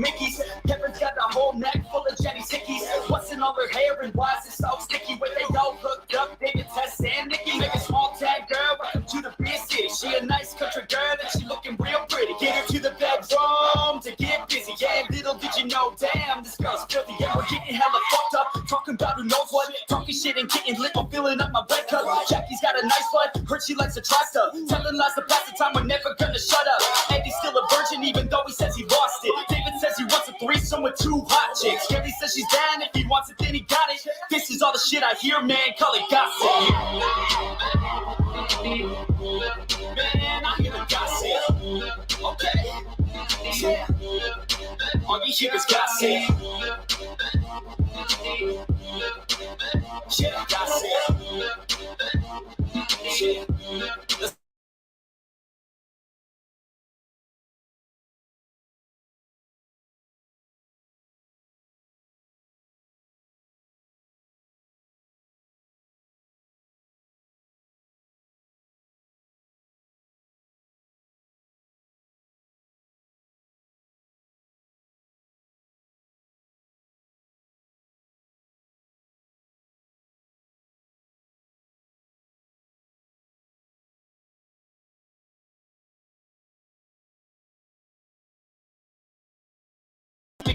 Mickey's. Kevin's got a whole neck full of Jenny's hickeys. What's in all her hair and why is it so sticky? When they all hooked up, David, Tess, and Nikki. Make a small tag girl, welcome to the big city. She a nice country girl and she looking real pretty. Get her to the bedroom to get busy. Yeah, little did you know, damn, this girl's filthy. Yeah, we're getting hella fucked up, talking about who knows what. Talking shit and getting lit, I'm filling up my bread cup. Jackie's got a nice butt, heard she likes to try stuff. Telling lies to pass the time, we're never gonna shut up. Andy's still a virgin even though he says he lost it. David says he wants a threesome with 2 hot chicks. Kelly says she's down, if he wants it then he got it. This is all the shit I hear, man, call it gossip. Man, I hear the gossip. Okay, yeah. All you hear is gossip. Yeah, gossip. Yeah.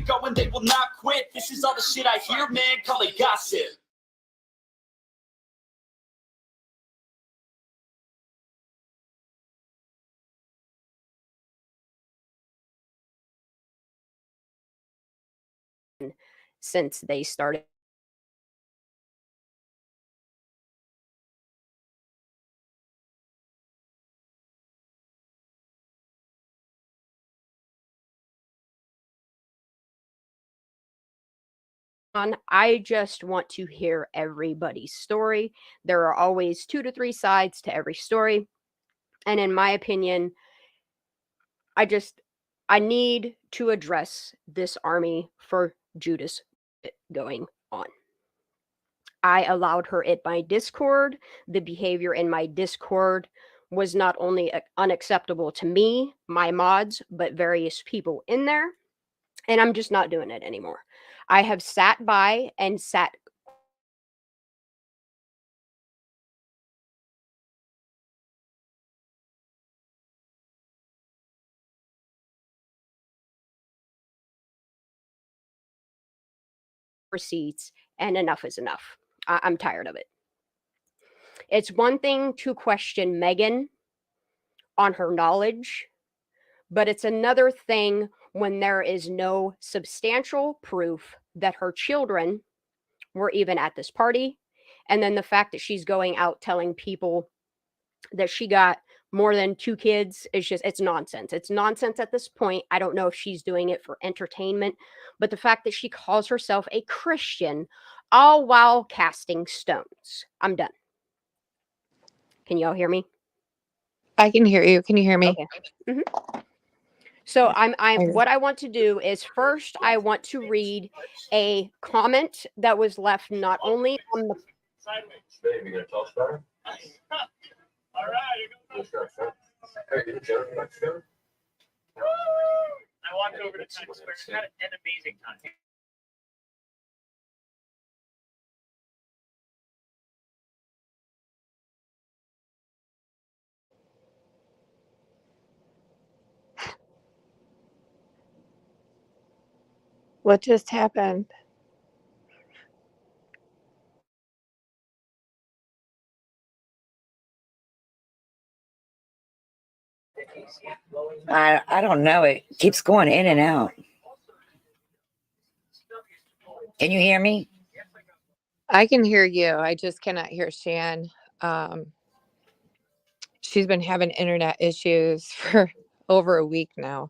Going, they will not quit. This is all the shit I hear, man, call it gossip. Since they started on, I just want to hear everybody's story. There are always 2 to 3 sides to every story. And in my opinion, I need to address this army for Judas going on. I allowed her in my Discord. The behavior in my Discord was not only unacceptable to me, my mods, but various people in there. And I'm just not doing it anymore. I have sat by and sat receipts, and enough is enough. I'm tired of it. It's one thing to question Megan on her knowledge, but it's another thing when there is no substantial proof that her children were even at this party. And then the fact that she's going out telling people that she got more than 2 kids is just, it's nonsense. It's nonsense at this point. I don't know if she's doing it for entertainment, but the fact that she calls herself a Christian all while casting stones. I'm done. Can y'all hear me? I can hear you. Can you hear me? Okay. Mm-hmm. So what I want to do is first I want to read a comment that was left not only on the Babe, you gonna tell us better? All right. I walked over to Times Square and had an amazing time. What just happened? I don't know. It keeps going in and out. Can you hear me? I can hear you. I just cannot hear Shan. She's been having internet issues for over a week now.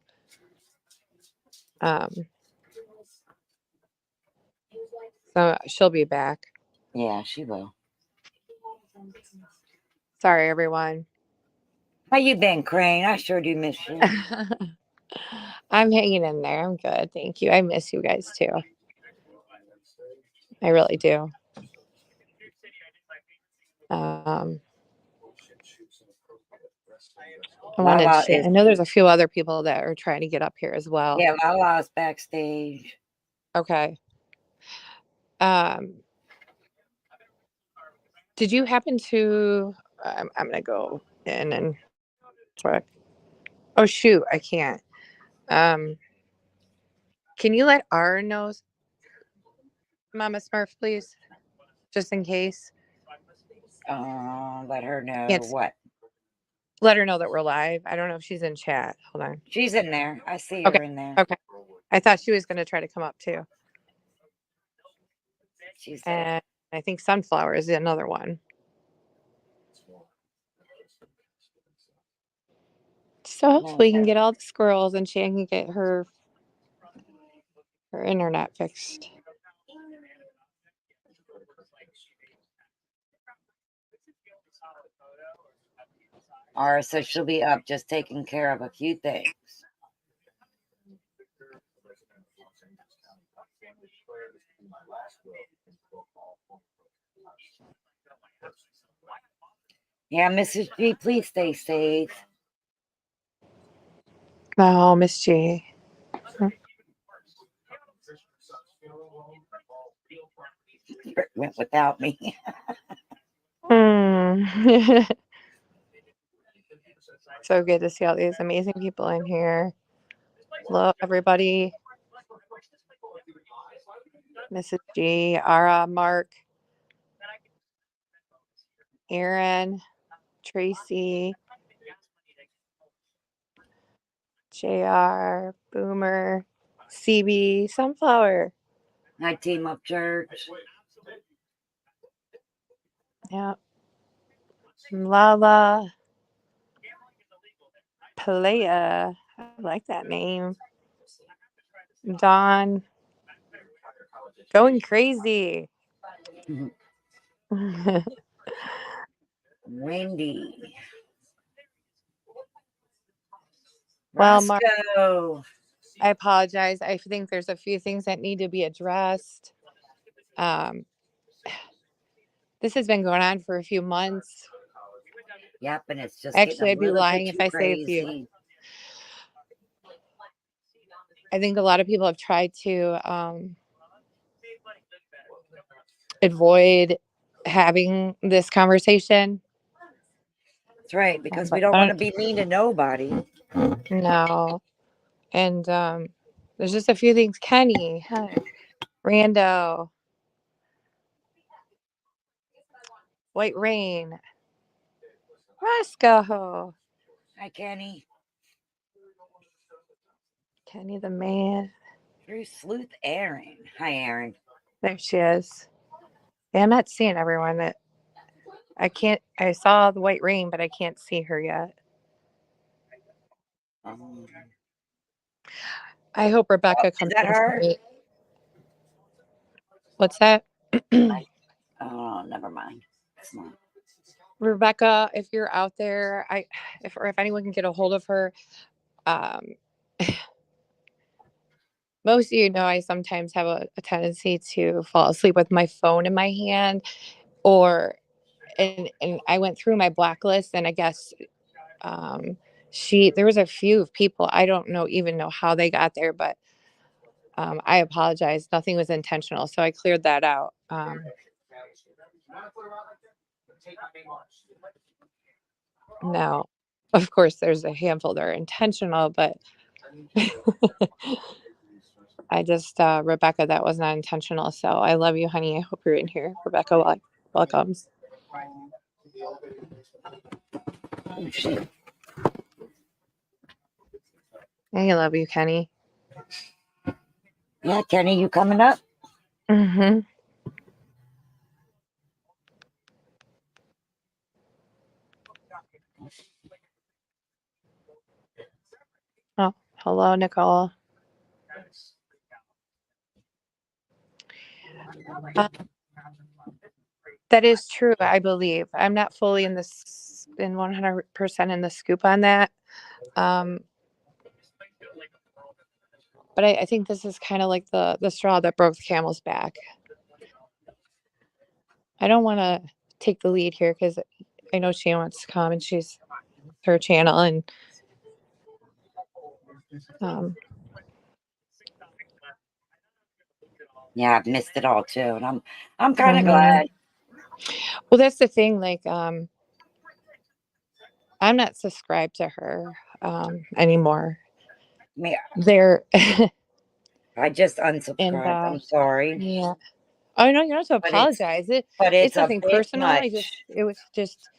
So she'll be back. Yeah, she will. Sorry, everyone. How you been, Crane? I sure do miss you. I'm hanging in there. I'm good. Thank you. I miss you guys too. I really do. Lala I is, know there's a few other people that are trying to get up here as well. yeah, Lala's backstage. Okay. Did you happen to? I'm gonna go in and check. Oh shoot, I can't. Can you let R know, Mama Smurf, please, just in case? Let her know Can't what. let her know that we're live. I don't know if she's in chat. Hold on. She's in there. I see Okay. her in there. Okay. I thought she was gonna try to come up too. She's there. And I think Sunflower is another one. So hopefully we can get all the squirrels and she can get her internet fixed. Ara says she'll be up just taking care of a few things. Yeah, Mrs. G, please stay safe. Oh, Miss G. Went without me. So good to see all these amazing people in here. Hello, everybody. Mrs. G, Ara, Mark, Aaron, Tracy, JR, Boomer, CB, Sunflower. Hi, Team Up Church. Yeah. Lala. Palea. I like that name. Dawn. Going crazy. Wendy. Well, Mark, Roscoe. I apologize. I think there's a few things that need to be addressed. This has been going on for a few months. Yep, and it's just Actually, getting a I'd be little lying bit if too I say a few. crazy. I think a lot of people have tried to avoid having this conversation. That's right, because we don't want to be mean to nobody. No. And there's just a few things. Kenny, hi. Rando, White Rain, Roscoe, Hi, Kenny. Kenny the man. True Sleuth Aaron. Hi, Aaron. There she is. Yeah, I'm not seeing everyone. That I saw the White Rain, but I can't see her yet. I hope Rebecca comes Is that in her? tonight. What's that? Oh, never mind. It's not. Rebecca, if you're out there, if anyone can get a hold of her, most of you know I sometimes have a tendency to fall asleep with my phone in my hand, and I went through my blacklist, and I guess there was a few people, I don't even know how they got there, but I apologize. Nothing was intentional, so I cleared that out. Now, of course, there's a handful that are intentional, but I just, Rebecca, that was not intentional. So I love you, honey. I hope you're in here. Rebecca, welcomes. Oh, shit. I love you, Kenny. Yeah, Kenny, you coming up? Mm-hmm. Oh, hello, Nicole. That is true, I believe. I'm not fully in 100% in the scoop on that. But I think this is kind of like the straw that broke the camel's back. I don't want to take the lead here because I know she wants to come and she's her channel and Um, Yeah, I've missed it all too, and I'm kind of mhm. glad. Well, that's the thing. Like, I'm not subscribed to her anymore. I mean, There I just and unsubscribed. I'm sorry, yeah. Oh no, you don't have to but it's apologize. but It's it's a nothing bit personal. much. It was just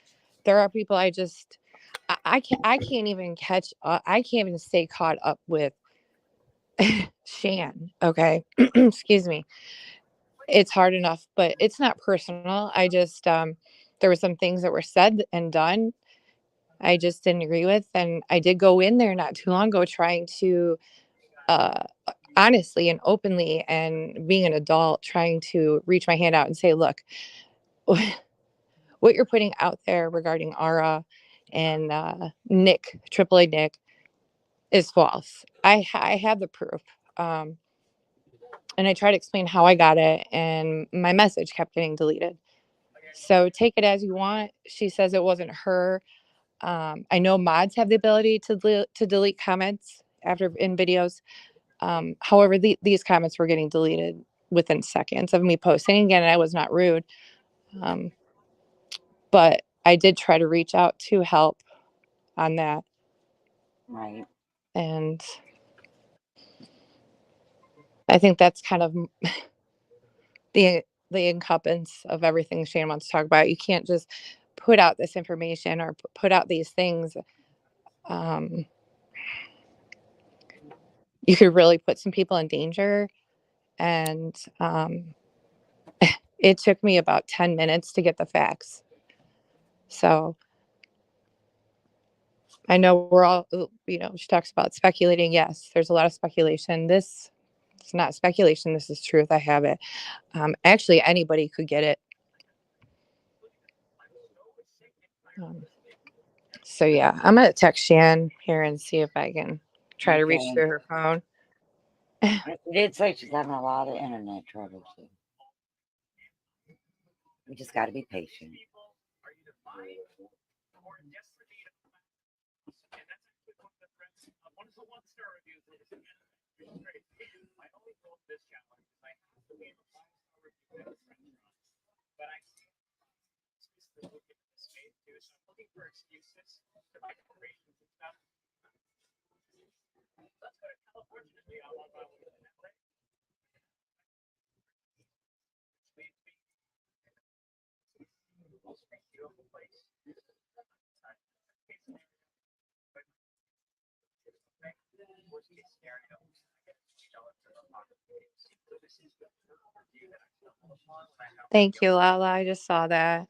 there are people I can't even catch up. I can't even stay caught up with Shan. Okay, excuse me. It's hard enough, but it's not personal. I just there were some things that were said and done I just didn't agree with, and I did go in there not too long ago trying to uh honestly and openly and being an adult trying to reach my hand out and say, look, what you're putting out there regarding Ara and Nick, AAA Nick, is false. I have the proof. And I tried to explain how I got it, and my message kept getting deleted. So take it as you want. She says it wasn't her. I know mods have the ability to delete comments after in videos. However, these comments were getting deleted within seconds of me posting again, and I was not rude. But I did try to reach out to help on that. Right. And I think that's kind of the incumbents of everything Shane wants to talk about. You can't just put out this information or put out these things. Um, you could really put some people in danger. And it took me about 10 minutes to get the facts. So I know we're all, she talks about speculating. Yes, there's a lot of speculation. This is not speculation. This is truth. I have it. Actually, anybody could get it. So yeah, I'm gonna text Shan here and see if I can try to reach Okay. through her phone. She did say she's having a lot of internet trouble too. We just got to be patient. Thank you, Lala. I just saw that.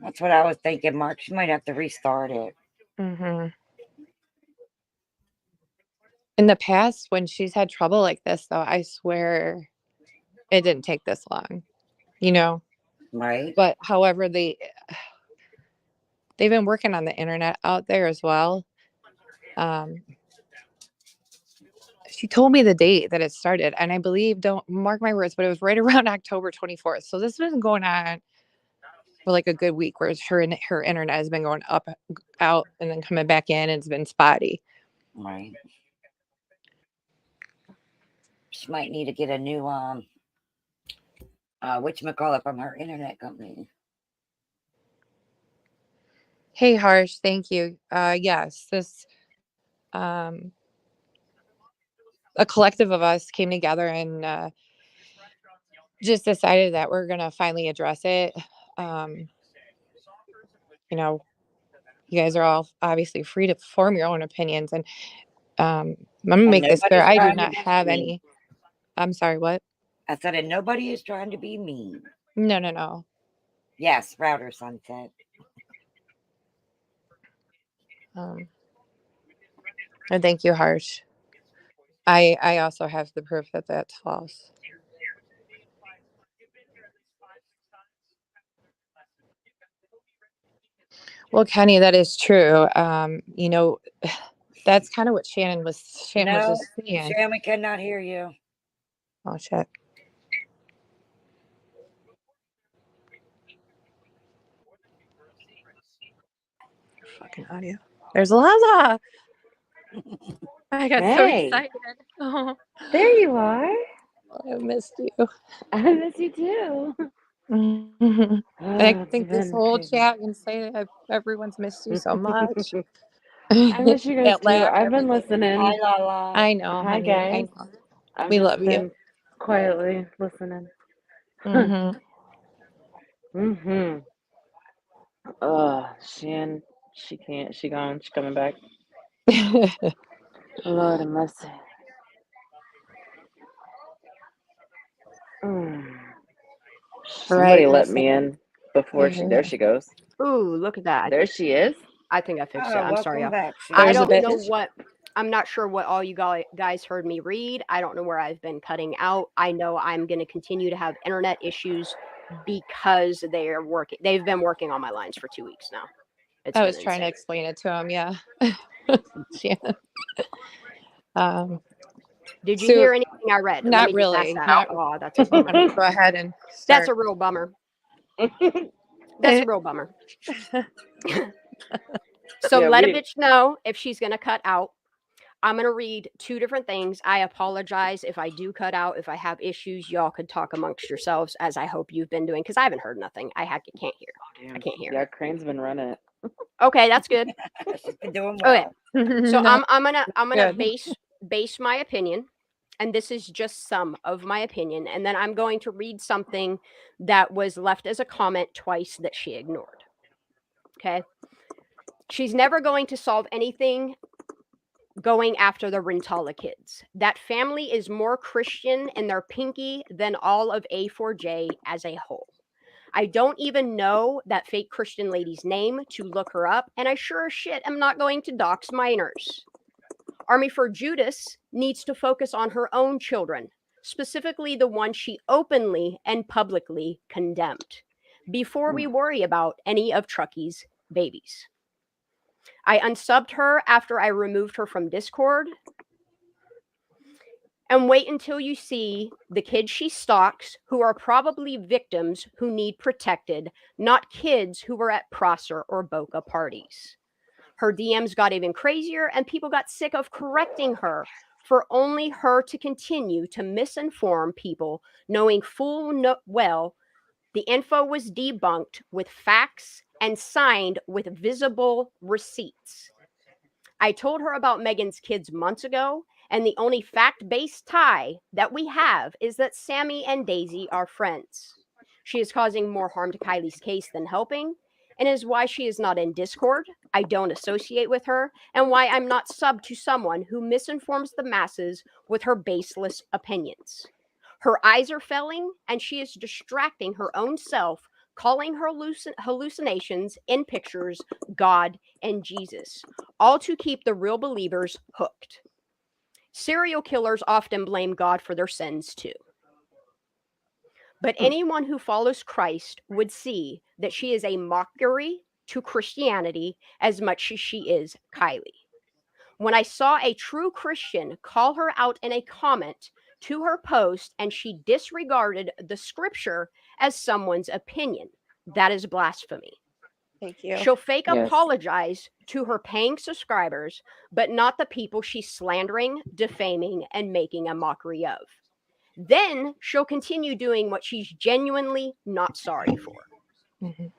That's what I was thinking, Mark. She might have to restart it. Hmm. In the past, when she's had trouble like this, though, I swear it didn't take this long, you know. Right. But however, they've been working on the internet out there as well. She told me the date that it started, and I believe, don't mark my words, but it was right around October 24th. So this has been going on for like a good week, where her internet has been going up, out, and then coming back in, and it's been spotty. Right. She might need to get a new whatchamacallit from her internet company. Hey, Harsh, thank you. Yes, this a collective of us came together and just decided that we're gonna finally address it. You know, you guys are all obviously free to form your own opinions, and I'm gonna And make this clear. nobody's I do trying to not be have mean. any. I'm sorry. What? I said, and nobody is trying to be mean. No, no, no. Yes, router sunset. And thank you, Harsh. I also have the proof that that's false. Well, Kenny, that is true. That's kind of what Shannon was No, just saying. Sharon, we cannot hear you. Oh shit. Fucking audio. There's Lala. I got so Hey. excited. Oh, There you are. I missed you. I miss you too. Mhm. I Oh, it's think this been whole crazy. chat can say that everyone's missed you so much. I miss you guys That too. laugh, I've been everything. Hi, listening. Lala. I know, Hi, honey. I guys. know. I've We just love you. been quietly listening. Mm-hmm. Mm-hmm. She can't. She gone. She coming back. Lord have mercy. Mm. Somebody Right, let me listening. in before there she goes. Ooh, look at that. There she is. I think I fixed it. Oh, I'm sorry, welcome y'all. back, I There's a Sheila. don't bit. know what. I'm not sure what all you guys heard me read. I don't know where I've been cutting out. I know I'm going to continue to have internet issues because they're working. They've been working on my lines for 2 weeks now. It's I been was trying to insane. explain it to him. Yeah. Shannon. Um, Did you so hear anything I read? Let not me just ask really. that. Not. Oh, that's a You bummer. want to go ahead and That's start. a real bummer. That's a real bummer. So Yeah, let a we. bitch know if she's going to cut out. I'm going to read two different things. I apologize if I do cut out. If I have issues, y'all could talk amongst yourselves, as I hope you've been doing, because I haven't heard nothing. I can't hear. I Damn. can't hear. Yeah, Crane's been running it. Okay, that's good. She's been doing Okay, well. so No, I'm gonna good. base my opinion, and this is just some of my opinion, and then I'm going to read something that was left as a comment twice that she ignored. Okay, she's never going to solve anything going after the Rintala kids. That family is more Christian in their pinky than all of A4J as a whole. I don't even know that fake Christian lady's name to look her up, and I sure as shit am not going to dox minors. Army for Judas needs to focus on her own children, specifically the one she openly and publicly condemned, before we worry about any of Trucky's babies. I unsubbed her after I removed her from Discord. And wait until you see the kids she stalks, who are probably victims who need protected, not kids who were at Prosser or Boca parties. Her DMs got even crazier, and people got sick of correcting her for only her to continue to misinform people, knowing well the info was debunked with facts and signed with visible receipts. I told her about Megan's kids months ago, and the only fact based tie that we have is that Sammy and Daisy are friends. She is causing more harm to Kylie's case than helping, and is why she is not in Discord. I don't associate with her, and why I'm not subbed to someone who misinforms the masses with her baseless opinions. Her eyes are failing, and she is distracting her own self, calling her hallucinations in pictures God and Jesus, all to keep the real believers hooked. Serial killers often blame God for their sins too. But anyone who follows Christ would see that she is a mockery to Christianity as much as she is Kylie. When I saw a true Christian call her out in a comment to her post and she disregarded the scripture as someone's opinion, that is blasphemy. Thank you. She'll fake Yes. apologize to her paying subscribers, but not the people she's slandering, defaming, and making a mockery of. Then she'll continue doing what she's genuinely not sorry for. Mhm.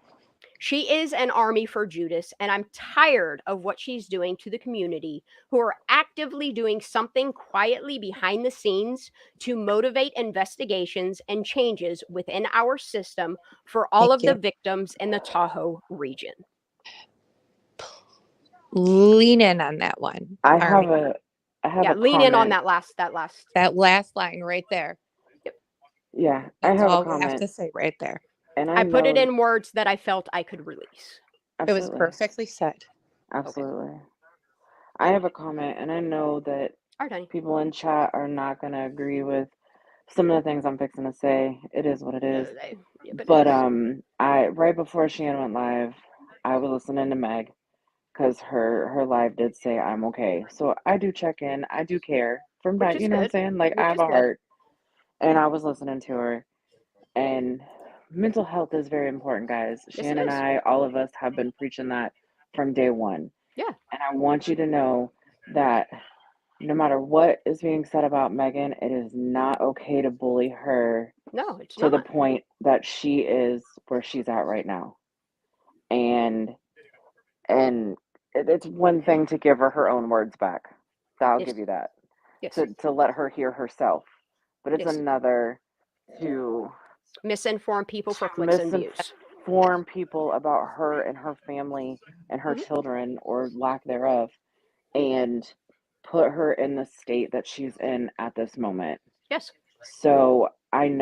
She is an army for Judas, and I'm tired of what she's doing to the community, who are actively doing something quietly behind the scenes to motivate investigations and changes within our system for all Thank of the you. victims in the Tahoe region. Lean in on that one, I Army. have Yeah, a lean in on comment. that last. That last line right there. Yeah, I That's have a all we have comment, to say right there. and I put it know in words that I felt I could release. It was absolutely, perfectly said. absolutely. I have a comment, and I know that All right, honey. people in chat are not going to agree with some of the things I'm fixing to say. It is what it is. But I right before Shannon went live, I was listening to Meg because her live did say I'm okay. So I do check in. I do care from Which that. is You know what I'm good. saying? Like I Which have is a good. heart, and I was listening to her. And mental health is very important, guys. Yes, it Shannon and is. I, all of us have been preaching that from day one. Yeah. And I want you to know that no matter what is being said about Megan, it is not okay to bully her No, it's to the not. point that she is where she's at right now. And it's one thing to give her own words back. I'll Yes. give you that. Yes. To let her hear herself. But it's Yes. another to Misinform people for clicks and views. misinform people about her and her family and her Mhm. children or lack thereof, and put her in the state that she's in at this moment. Yes. So I Okay.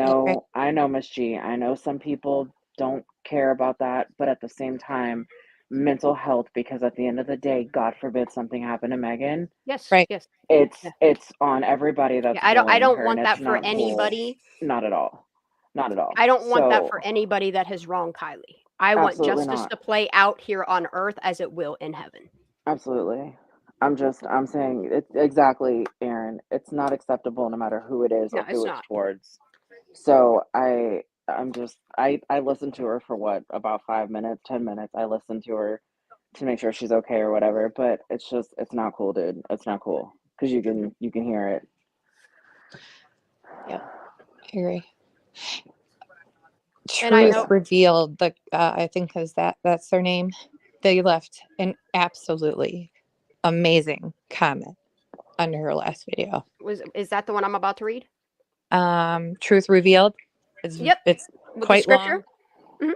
know, Miss G, I know some people don't care about that, but at the same time, mental health, because at the end of the day, God forbid something happened to Megan, Yes. Right. Yes. it's Yeah. it's on everybody that's Yeah. I bullying don't her, and want it's that for not cool. anybody. Not at all. Not at all. I don't want that So for anybody that has wronged Kylie. I want absolutely justice not. to play out here on earth as it will in heaven. Absolutely. I'm saying it exactly, Aaron. It's not acceptable no matter who it is No, or it's who it's not. towards. So I listened to her for what, about 5 minutes, 10 minutes. I listened to her to make sure she's okay or whatever. But it's not cool, dude. It's not cool because you can hear it. Yep. I agree. And I Truth know Revealed, I think that's their name. They left an absolutely amazing comment under her last video. is that the one I'm about to read? Truth Revealed. Yep. It's With the quite scripture. long.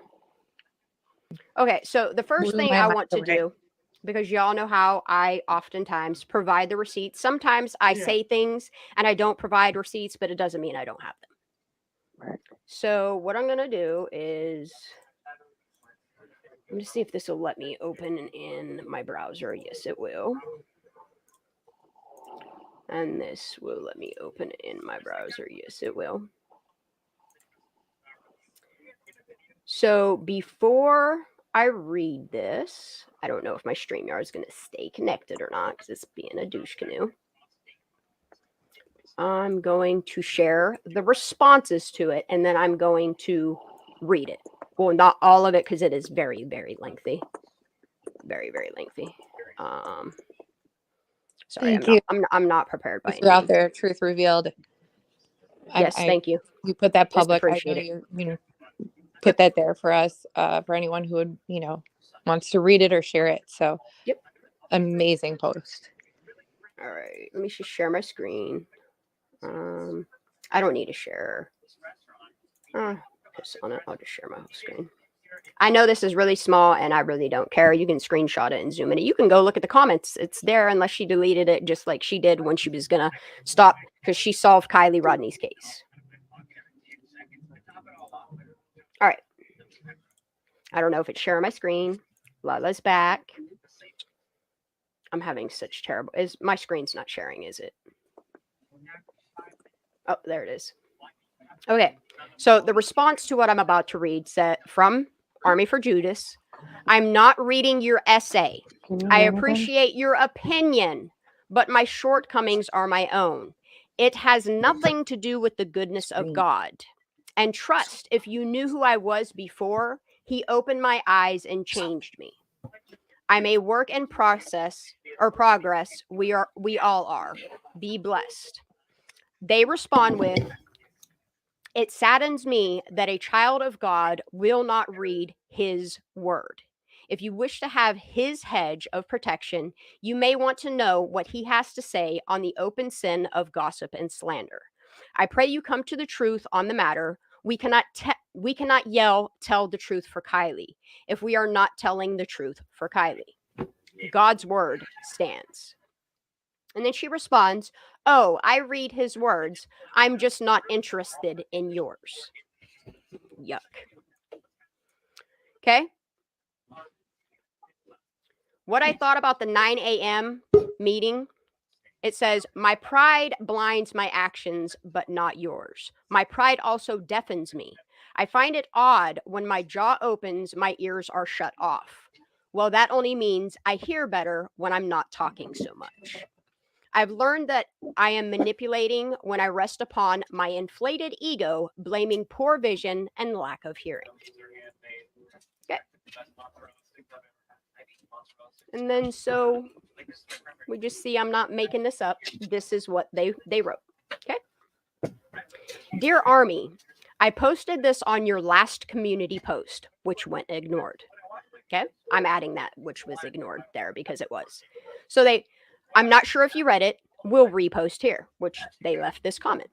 Okay, so the first Blew thing my I mind want to away. do, because y'all know how I oftentimes provide the receipts. Sometimes I say things and I don't provide receipts, but it doesn't mean I don't have them. Right. So what I'm gonna do is let me see if this will let me open in my browser. Yes, it will. And this will let me open in my browser. Yes, it will. So before I read this, I don't know if my StreamYard is going to stay connected or not because it's being a douche canoe. I'm going to share the responses to it, and then I'm going to read it. Well, not all of it because it is very, very lengthy. Very, very lengthy. Sorry, Thank you. I'm not prepared by If any you're out means. there, Truth Revealed. Yes, thank you. You put that Just public. I know appreciate it. you put that there for us, for anyone who would, wants to read it or share it. So, Yep. Amazing post. All right, let me just share my screen. I don't need to share. Piss on it. I'll just share my whole screen. I know this is really small and I really don't care. You can screenshot it and zoom in. You can go look at the comments. It's there unless she deleted it just like she did when she was going to stop because she solved Kylie Rodney's case. All right. I don't know if it's sharing my screen. Lala's back. I'm having such terrible... My screen's not sharing, is it? Oh, there it is. Okay. So the response to what I'm about to read said from Army for Judas. I'm not reading your essay. I appreciate your opinion, but my shortcomings are my own. It has nothing to do with the goodness of God. And trust, if you knew who I was before, he opened my eyes and changed me. I'm a work in progress. We all are. Be blessed. They respond with, it saddens me that a child of God will not read his word. If you wish to have his hedge of protection, you may want to know what he has to say on the open sin of gossip and slander. I pray you come to the truth on the matter. We cannot yell, tell the truth for Kylie if we are not telling the truth for Kylie. God's word stands. And then she responds, oh, I read his words. I'm just not interested in yours. Yuck. Okay. What I thought about the 9 a.m. meeting, it says, my pride blinds my actions, but not yours. My pride also deafens me. I find it odd when my jaw opens, my ears are shut off. Well, that only means I hear better when I'm not talking so much. I've learned that I am manipulating when I rest upon my inflated ego, blaming poor vision and lack of hearing. Okay. And then so We just see I'm not making this up. This is what they wrote. Okay. Dear Army, I posted this on your last community post, which went ignored. Okay. I'm adding that, which was ignored there because it was. So I'm not sure if you read it. We'll repost here, which they left this comment.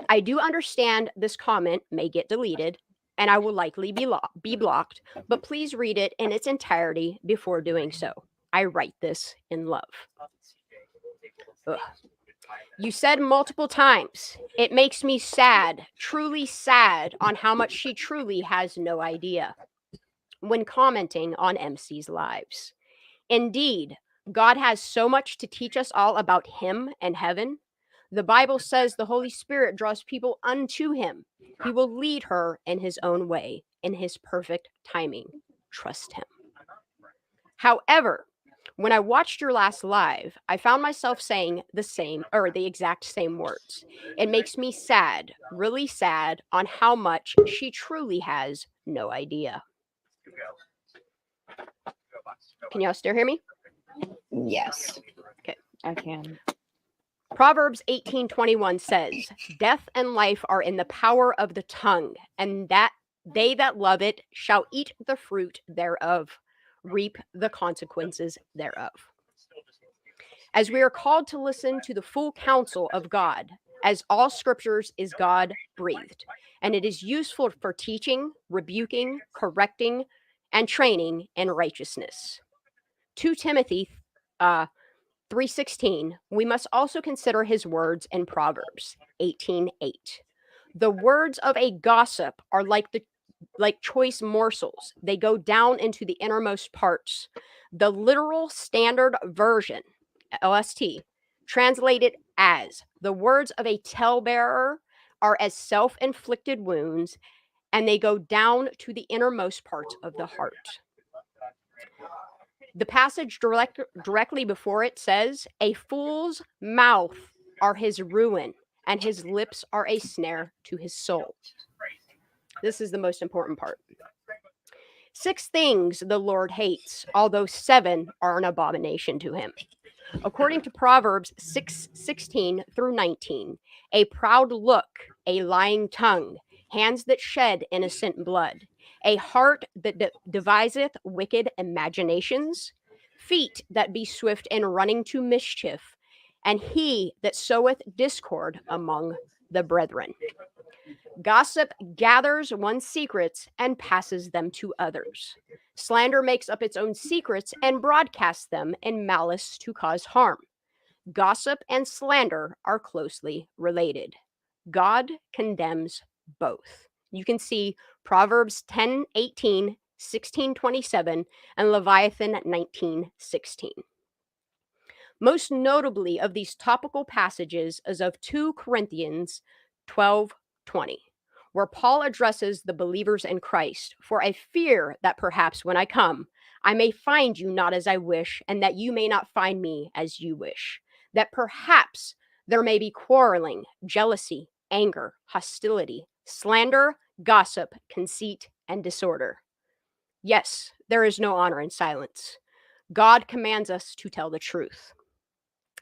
I do understand this comment may get deleted and I will likely be blocked, but please read it in its entirety before doing so. I write this in love. Ugh. You said multiple times, it makes me sad, truly sad on how much she truly has no idea when commenting on MC's lives. Indeed, God has so much to teach us all about him and heaven. The Bible says the Holy Spirit draws people unto him. He will lead her in his own way, in his perfect timing. Trust him. However, when I watched your last live, I found myself saying the exact same words. It makes me sad, really sad, on how much she truly has no idea. Can y'all still hear me? Yes. Okay. I can. Proverbs 18:21 says, death and life are in the power of the tongue, and that they that love it shall eat the fruit thereof, reap the consequences thereof. As we are called to listen to the full counsel of God, as all scriptures is God breathed, and it is useful for teaching, rebuking, correcting, and training in righteousness. 2 Timothy 3:16, we must also consider his words in Proverbs 18:8. The words of a gossip are like choice morsels. They go down into the innermost parts. The literal standard version, LST, translated as the words of a talebearer are as self-inflicted wounds, and they go down to the innermost parts of the heart. The passage directly before it says, a fool's mouth are his ruin, and his lips are a snare to his soul. This is the most important part. 6 things the Lord hates, although 7 are an abomination to him. According to Proverbs 6:16 through 19, a proud look, a lying tongue, hands that shed innocent blood, a heart that deviseth wicked imaginations, feet that be swift in running to mischief, and he that soweth discord among the brethren. Gossip gathers one's secrets and passes them to others. Slander makes up its own secrets and broadcasts them in malice to cause harm. Gossip and slander are closely related. God condemns both. You can see Proverbs 10:18, 16:27, and Leviathan 19:16. Most notably of these topical passages is of 2 Corinthians 12:20, where Paul addresses the believers in Christ. For I fear that perhaps when I come, I may find you not as I wish, and that you may not find me as you wish. That perhaps there may be quarreling, jealousy, anger, hostility, slander, gossip, conceit, and disorder. Yes, there is no honor in silence. God commands us to tell the truth.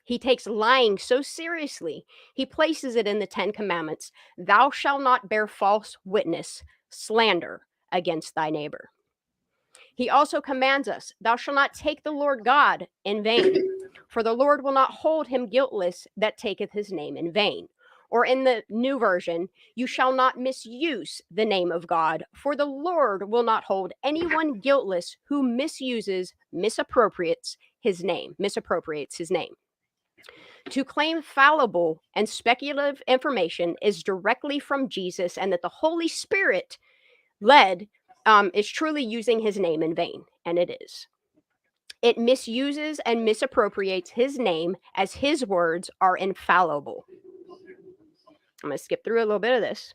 He takes lying so seriously, he places it in the 10 Commandments. Thou shalt not bear false witness, slander against thy neighbor. He also commands us, thou shalt not take the Lord God in vain, for the Lord will not hold him guiltless that taketh his name in vain. Or in the New Version, you shall not misuse the name of God, for the Lord will not hold anyone guiltless who misappropriates his name. To claim fallible and speculative information is directly from Jesus, and that the Holy Spirit led is truly using his name in vain, and it is. It misuses and misappropriates his name as his words are infallible. I'm going to skip through a little bit of this.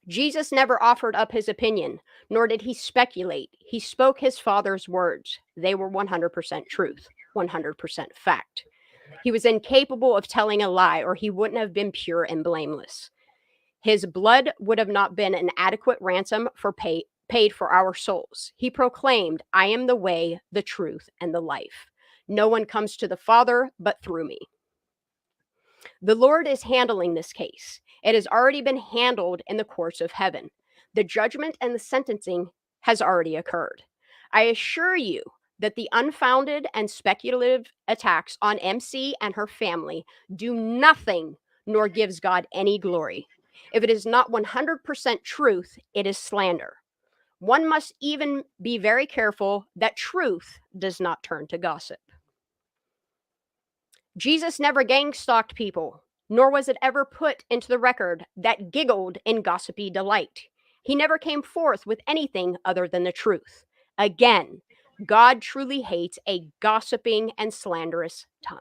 Jesus never offered up his opinion, nor did he speculate. He spoke his Father's words. They were 100% truth, 100% fact. He was incapable of telling a lie, or he wouldn't have been pure and blameless. His blood would have not been an adequate ransom for paid for our souls. He proclaimed, I am the way, the truth, and the life. No one comes to the Father but through me. The Lord is handling this case. It has already been handled in the courts of heaven. The judgment and the sentencing has already occurred. I assure you that the unfounded and speculative attacks on MC and her family do nothing nor gives God any glory. If it is not 100% truth, it is slander. One must even be very careful that truth does not turn to gossip. Jesus never gang-stalked people, nor was it ever put into the record that giggled in gossipy delight. He never came forth with anything other than the truth. Again, God truly hates a gossiping and slanderous tongue.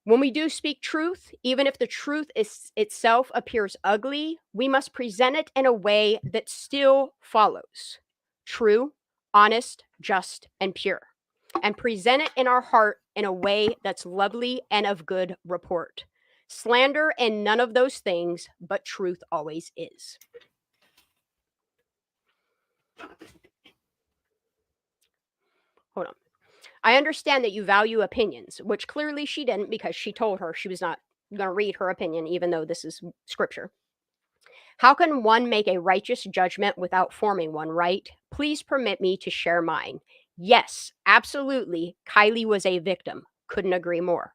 When we do speak truth, even if the truth itself appears ugly, we must present it in a way that still follows true, honest, just, and pure, and present it in our heart in a way that's lovely and of good report. Slander and none of those things, but truth always is. Hold on. I understand that you value opinions, which clearly she didn't, because she told her she was not going to read her opinion, even though this is scripture. How can one make a righteous judgment without forming one, right? Please permit me to share mine. Yes, absolutely, Kylie was a victim. Couldn't agree more.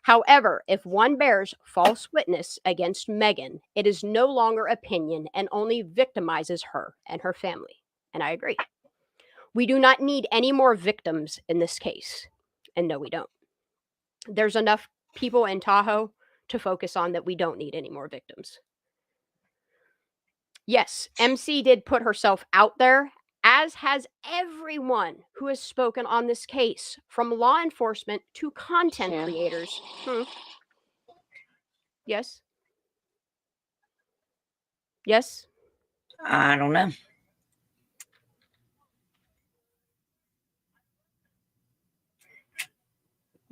However, if one bears false witness against Megan, it is no longer opinion and only victimizes her and her family. And I agree. We do not need any more victims in this case. And no, we don't. There's enough people in Tahoe to focus on that we don't need any more victims. Yes, MC did put herself out there, as has everyone who has spoken on this case, from law enforcement to content creators. Yes? Yes? I don't know.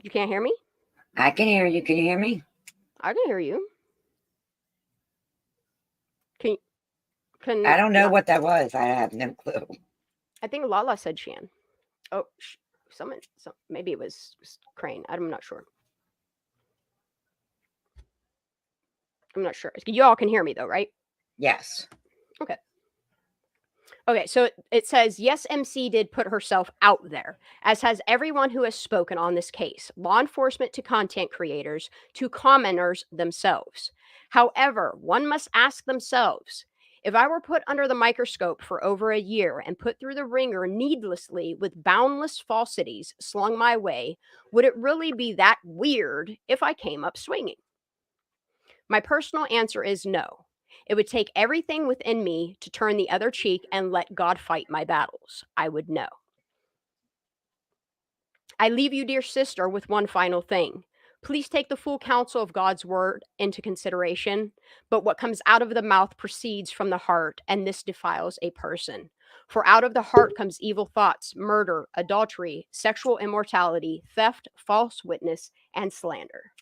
You can't hear me? I can hear you. Can you hear me? I can hear you. Can I don't know what that was. I have no clue. I think Lala said Shan. Oh, maybe it was Crane. I'm not sure. I'm not sure. You all can hear me though, right? Yes. Okay. Okay, so it says, yes, MC did put herself out there, as has everyone who has spoken on this case, law enforcement to content creators to commenters themselves. However, one must ask themselves, if I were put under the microscope for over a year and put through the ringer needlessly with boundless falsities slung my way, would it really be that weird if I came up swinging? My personal answer is no. It would take everything within me to turn the other cheek and let God fight my battles. I would know. I leave you, dear sister, with one final thing. Please take the full counsel of God's word into consideration, but what comes out of the mouth proceeds from the heart, and this defiles a person. For out of the heart comes evil thoughts, murder, adultery, sexual immorality, theft, false witness, and slander.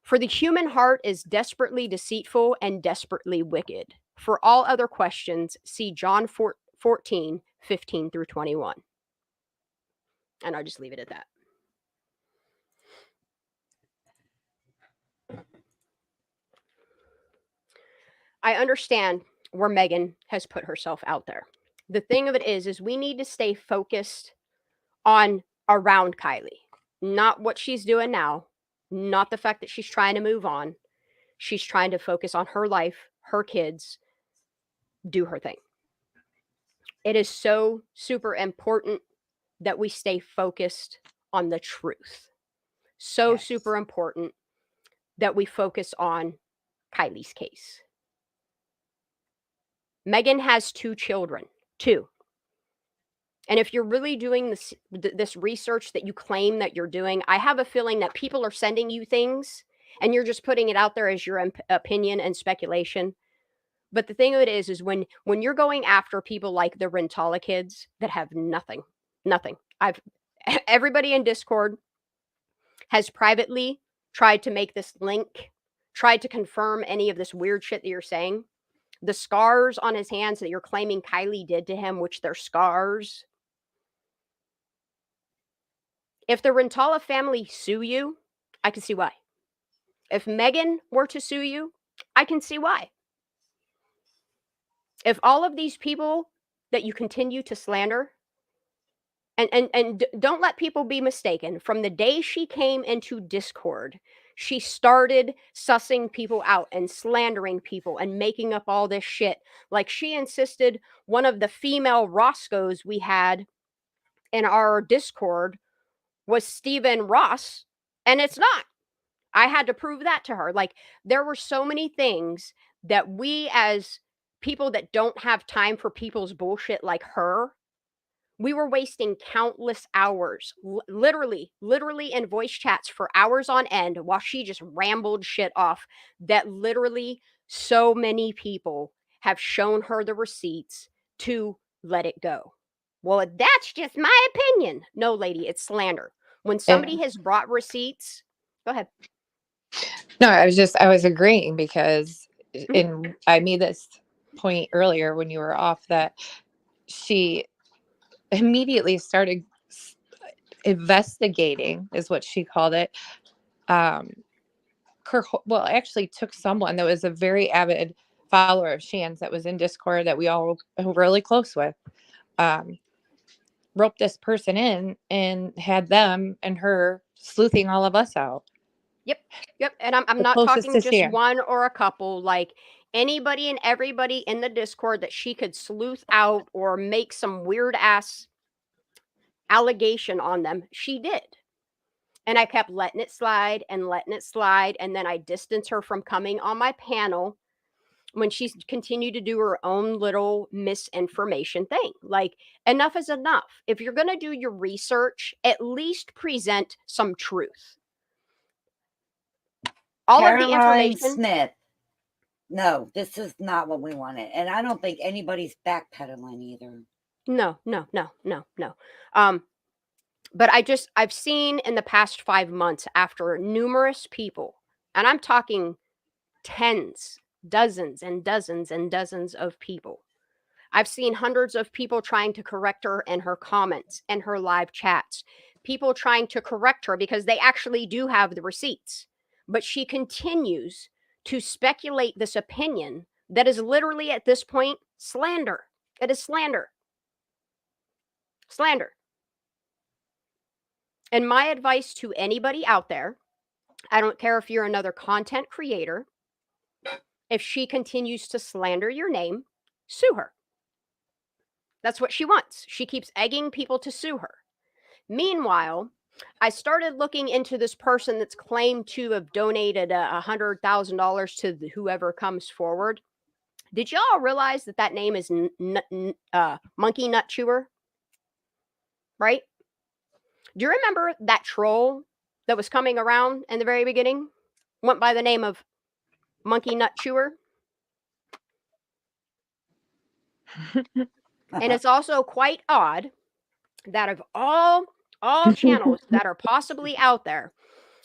For the human heart is desperately deceitful and desperately wicked. For all other questions, see John 14, 15 through 21. And I'll just leave it at that. I understand where Megan has put herself out there. The thing of it is we need to stay focused on around Kylie, not what she's doing now, not the fact that she's trying to move on. She's trying to focus on her life, her kids, do her thing. It is so super important that we stay focused on the truth. So super important that we focus on Kylie's case. Megan has 2 children, 2. And if you're really doing this research that you claim that you're doing, I have a feeling that people are sending you things and you're just putting it out there as your opinion and speculation. But the thing of it is when you're going after people like the Rentala kids that have nothing. Everybody in Discord has privately tried to make this link, tried to confirm any of this weird shit that you're saying. The scars on his hands that you're claiming Kylie did to him, which they're scars. If the Rentala family sue you, I can see why. If Megan were to sue you, I can see why. If all of these people that you continue to slander, and don't let people be mistaken, from the day she came into Discord, she started sussing people out and slandering people and making up all this shit. Like, she insisted one of the female Roscoes we had in our Discord was Stephen Ross, and it's not. I had to prove that to her. Like, there were so many things that we, as people that don't have time for people's bullshit like her, we were wasting countless hours, literally in voice chats for hours on end while she just rambled shit off that literally so many people have shown her the receipts to let it go. Well, that's just my opinion. No, lady, it's slander. When somebody has brought receipts, go ahead. No, I was agreeing because I made this point earlier when you were off that she immediately started investigating, is what she called it. Actually took someone that was a very avid follower of Shan's that was in Discord that we all were really close with, roped this person in and had them and her sleuthing all of us out. Yep. And I'm not talking just one or a couple, like anybody and everybody in the Discord that she could sleuth out or make some weird ass allegation on them, she did. And I kept letting it slide. And then I distanced her from coming on my panel when she continued to do her own little misinformation thing. Like, enough is enough. If you're going to do your research, at least present some truth. All of the information. Smith. No, this is not what we wanted. And I don't think anybody's backpedaling either. No. But I've seen in the past 5 months, after numerous people, and I'm talking tens, dozens and dozens and dozens of people. I've seen hundreds of people trying to correct her in her comments and her live chats. People trying to correct her because they actually do have the receipts. But she continues to speculate this opinion that is literally at this point slander. It is slander. Slander. And my advice to anybody out there, I don't care if you're another content creator, if she continues to slander your name, sue her. That's what she wants. She keeps egging people to sue her. Meanwhile, I started looking into this person that's claimed to have donated $100,000 to whoever comes forward. Did y'all realize that name is Monkey Nut Chewer? Right? Do you remember that troll that was coming around in the very beginning? Went by the name of Monkey Nut Chewer. And it's also quite odd that of all channels that are possibly out there,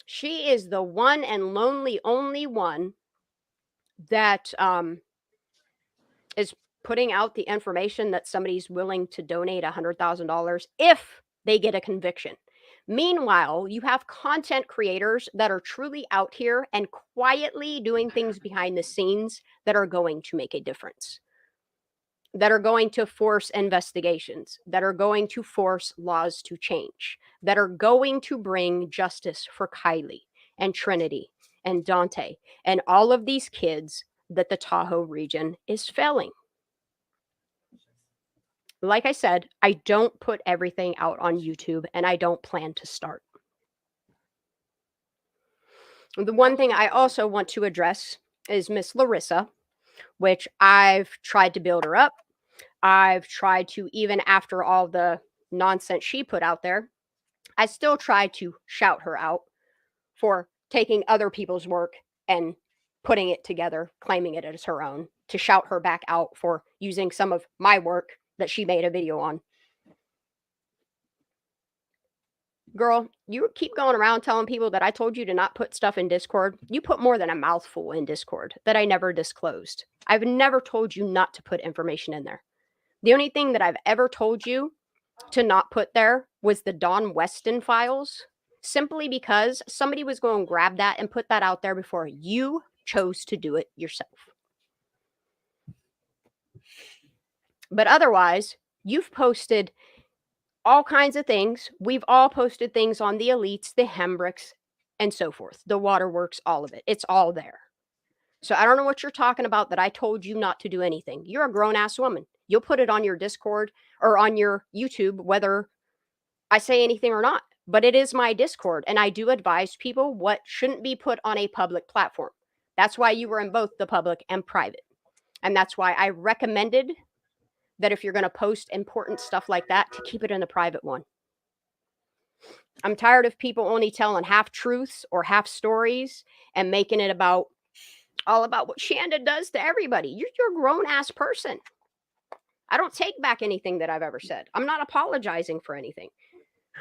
she is the one and only one that is putting out the information that somebody's willing to donate $100,000 if they get a conviction. Meanwhile, you have content creators that are truly out here and quietly doing things behind the scenes that are going to make a difference, that are going to force investigations, that are going to force laws to change, that are going to bring justice for Kylie and Trinity and Dante and all of these kids that the Tahoe region is failing. Like I said, I don't put everything out on YouTube, and I don't plan to start. The one thing I also want to address is Miss Larissa, which I've tried to build her up. I've tried to, even after all the nonsense she put out there, I still try to shout her out for taking other people's work and putting it together, claiming it as her own, to shout her back out for using some of my work that she made a video on. Girl, you keep going around telling people that I told you to not put stuff in Discord. You put more than a mouthful in Discord that I never disclosed. I've never told you not to put information in there. The only thing that I've ever told you to not put there was the Don Weston files, simply because somebody was going to grab that and put that out there before you chose to do it yourself. But otherwise, you've posted all kinds of things. We've all posted things on the elites, the Hembricks, and so forth. The waterworks, all of it. It's all there. So I don't know what you're talking about that I told you not to do anything. You're a grown-ass woman. You'll put it on your Discord or on your YouTube, whether I say anything or not. But it is my Discord, and I do advise people what shouldn't be put on a public platform. That's why you were in both the public and private. And that's why I recommended that if you're going to post important stuff like that, to keep it in the private one. I'm tired of people only telling half truths or half stories and making it all about what Shanda does to everybody. You're a grown-ass person. I don't take back anything that I've ever said. I'm not apologizing for anything.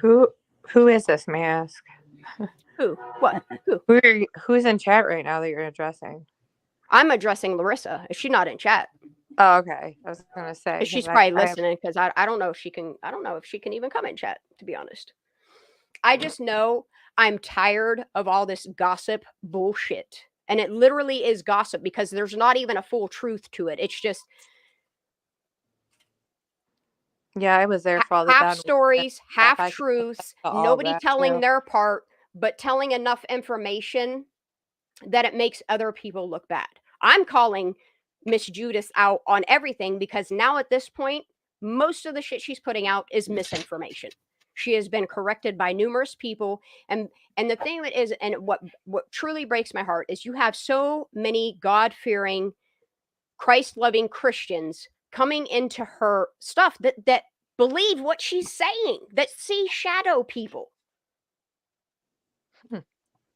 Who is this, may I ask? Who? What? Who? Who's in chat right now that you're addressing? I'm addressing Larissa. Is she not in chat? Oh, okay. I was gonna say She's probably listening, because I don't know if she can. I don't know if she can even come in chat, to be honest. I just know I'm tired of all this gossip bullshit. And it literally is gossip, because there's not even a full truth to it. It's just I was there for all the half stories, half truths, nobody telling too. their part, but telling enough information that it makes other people look bad. I'm calling Miss Judas out on everything, because now at this point, most of the shit she's putting out is misinformation. She has been corrected by numerous people. And the thing that is, and what truly breaks my heart, is you have so many God-fearing, Christ-loving Christians coming into her stuff that believe what she's saying, that see shadow people.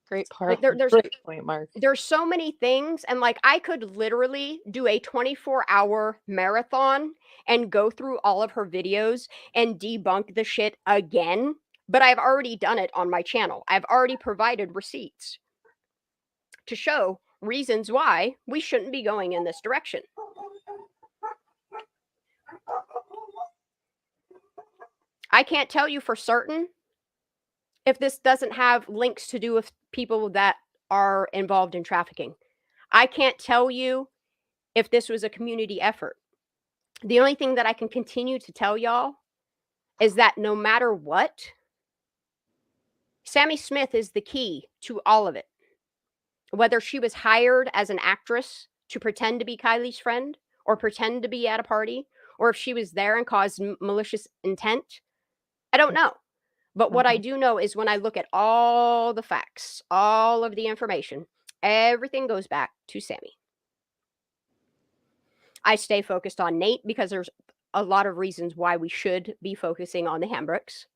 Great part. There's Great point, Mark. There's so many things, and like I could literally do a 24-hour marathon and go through all of her videos and debunk the shit again, but I've already done it on my channel. I've already provided receipts to show reasons why we shouldn't be going in this direction. I can't tell you for certain if this doesn't have links to do with people that are involved in trafficking. I can't tell you if this was a community effort. The only thing that I can continue to tell y'all is that no matter what, Sammy Smith is the key to all of it. Whether she was hired as an actress to pretend to be Kylie's friend or pretend to be at a party, or if she was there and caused malicious intent, I don't know. But what I do know is when I look at all the facts, all of the information, everything goes back to Sammy. I stay focused on Nate because there's a lot of reasons why we should be focusing on the Hambricks.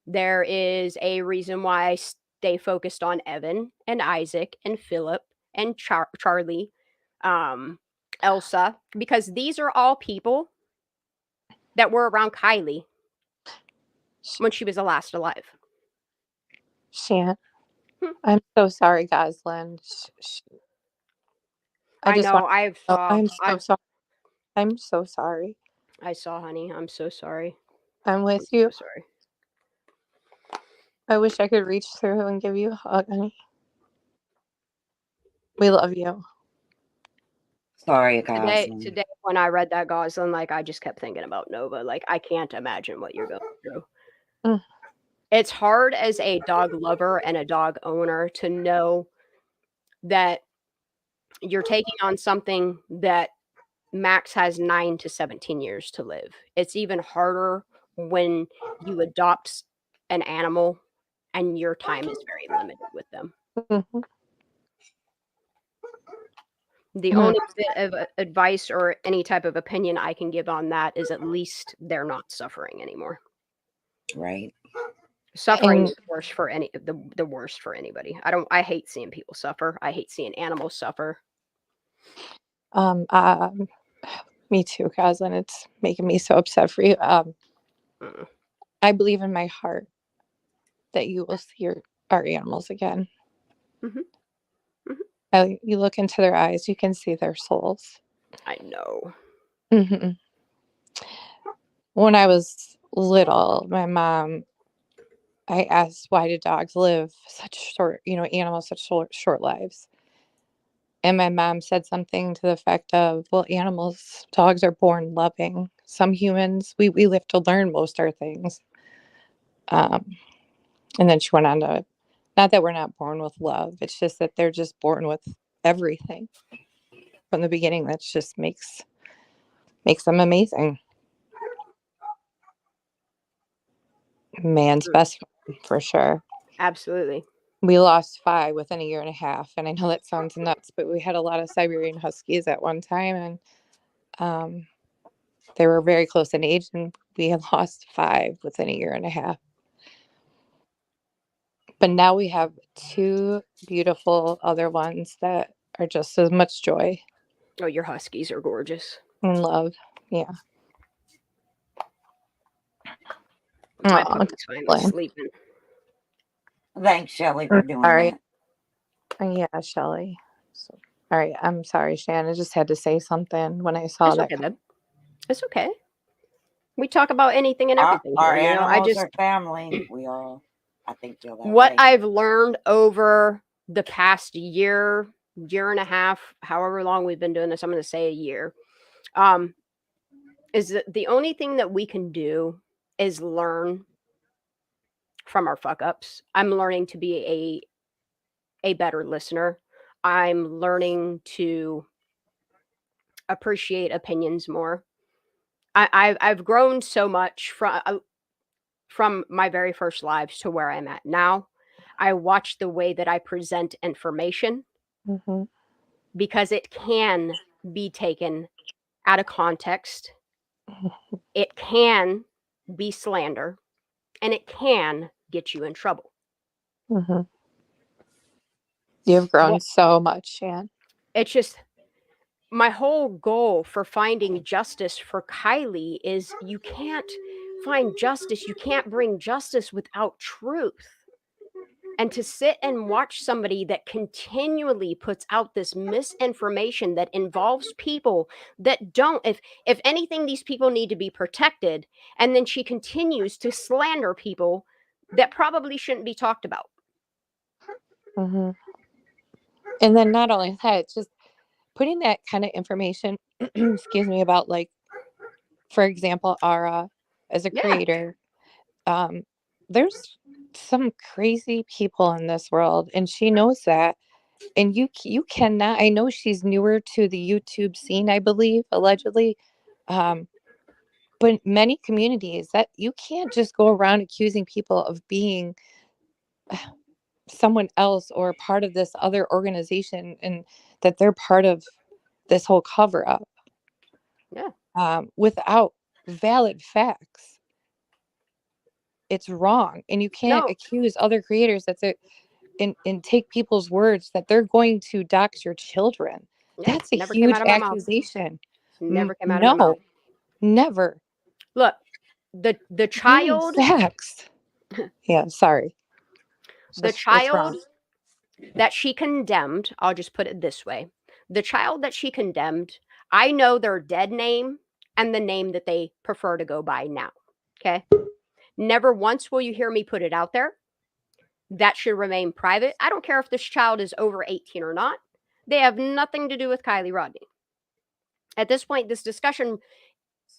There is a reason why I stay focused on Evan and Isaac and Philip and Charlie, Elsa, because these are all people that were around Kylie when she was the last alive. Shan, I'm so sorry, Goslin. I'm so sorry. I'm so sorry. I saw, honey. I'm so sorry. I'm with you. So sorry. I wish I could reach through and give you a hug, honey. We love you. Sorry, Goslin. Today, when I read that, Goslin, like, I just kept thinking about Nova. Like, I can't imagine what you're going through. It's hard as a dog lover and a dog owner to know that you're taking on something that max has 9 to 17 years to live. It's even harder when you adopt an animal and your time is very limited with them. Mm-hmm. The only bit of advice or any type of opinion I can give on that is at least they're not suffering anymore. Right. Suffering is the worst for anybody. I hate seeing people suffer. I hate seeing animals suffer. Me too, Goslin. It's making me so upset for you. I believe in my heart that you will see our animals again. Mm-hmm. Mm-hmm. You look into their eyes, you can see their souls. I know. Mm-hmm. When I was little, my mom I asked, why do dogs live such short, animals such short lives? And my mom said something to the effect of, well, dogs are born loving. Some humans, we live to learn most our things. And then she went on to, not that we're not born with love, it's just that they're just born with everything from the beginning. That just makes them amazing. Man's best friend, for sure. Absolutely. We lost 5 within a year and a half. And I know that sounds nuts, but we had a lot of Siberian Huskies at one time. And they were very close in age, and we had lost 5 within a year and a half. But now we have 2 beautiful other ones that are just as much joy Oh, your Huskies are gorgeous. and love. Yeah. My Aw, puppy's finally Glenn. sleeping. Thanks, Shelley, for doing All right. that. Yeah, Shelly. All right. I'm sorry, Shannon. I just had to say something when I saw It's that. okay, babe. It's okay. We talk about anything and Our, everything our here. animals are family. We all, I think, feel that What way. I've learned over the past year and a half, however long we've been doing this, I'm going to say a year, is that the only thing that we can do is learn from our fuck ups. I'm learning to be a better listener. I'm learning to appreciate opinions more. I've grown so much from my very first lives to where I'm at now. I watch the way that I present information Mm-hmm. because it can be taken out of context. It can be slander, and it can get you in trouble. Mm-hmm. You've grown so much, Shan. It's just my whole goal for finding justice for Kylie is you can't find justice. You can't bring justice without truth. And to sit and watch somebody that continually puts out this misinformation that involves people that don't, if anything, these people need to be protected. And then she continues to slander people that probably shouldn't be talked about. Mm-hmm. And then not only that, it's just putting that kind of information, excuse me, about, like, for example, Ara as a creator. There's some crazy people in this world, and she knows that. And you cannot. I know she's newer to the YouTube scene, I believe, allegedly. But many communities that you can't just go around accusing people of being someone else or part of this other organization, and that they're part of this whole cover up. Yeah. Without valid facts. It's wrong. And you can't accuse other creators and take people's words that they're going to dox your children. Yeah, That's a never came huge out of my mouth. accusation. Never came out of my mouth. Never. Look, the child facts. Yeah, sorry. The child that she condemned, I'll just put it this way. The child that she condemned, I know their dead name and the name that they prefer to go by now. Okay? Never once will you hear me put it out there. That should remain private. I don't care if this child is over 18 or not. They have nothing to do with Kylie Rodney. At this point, this discussion,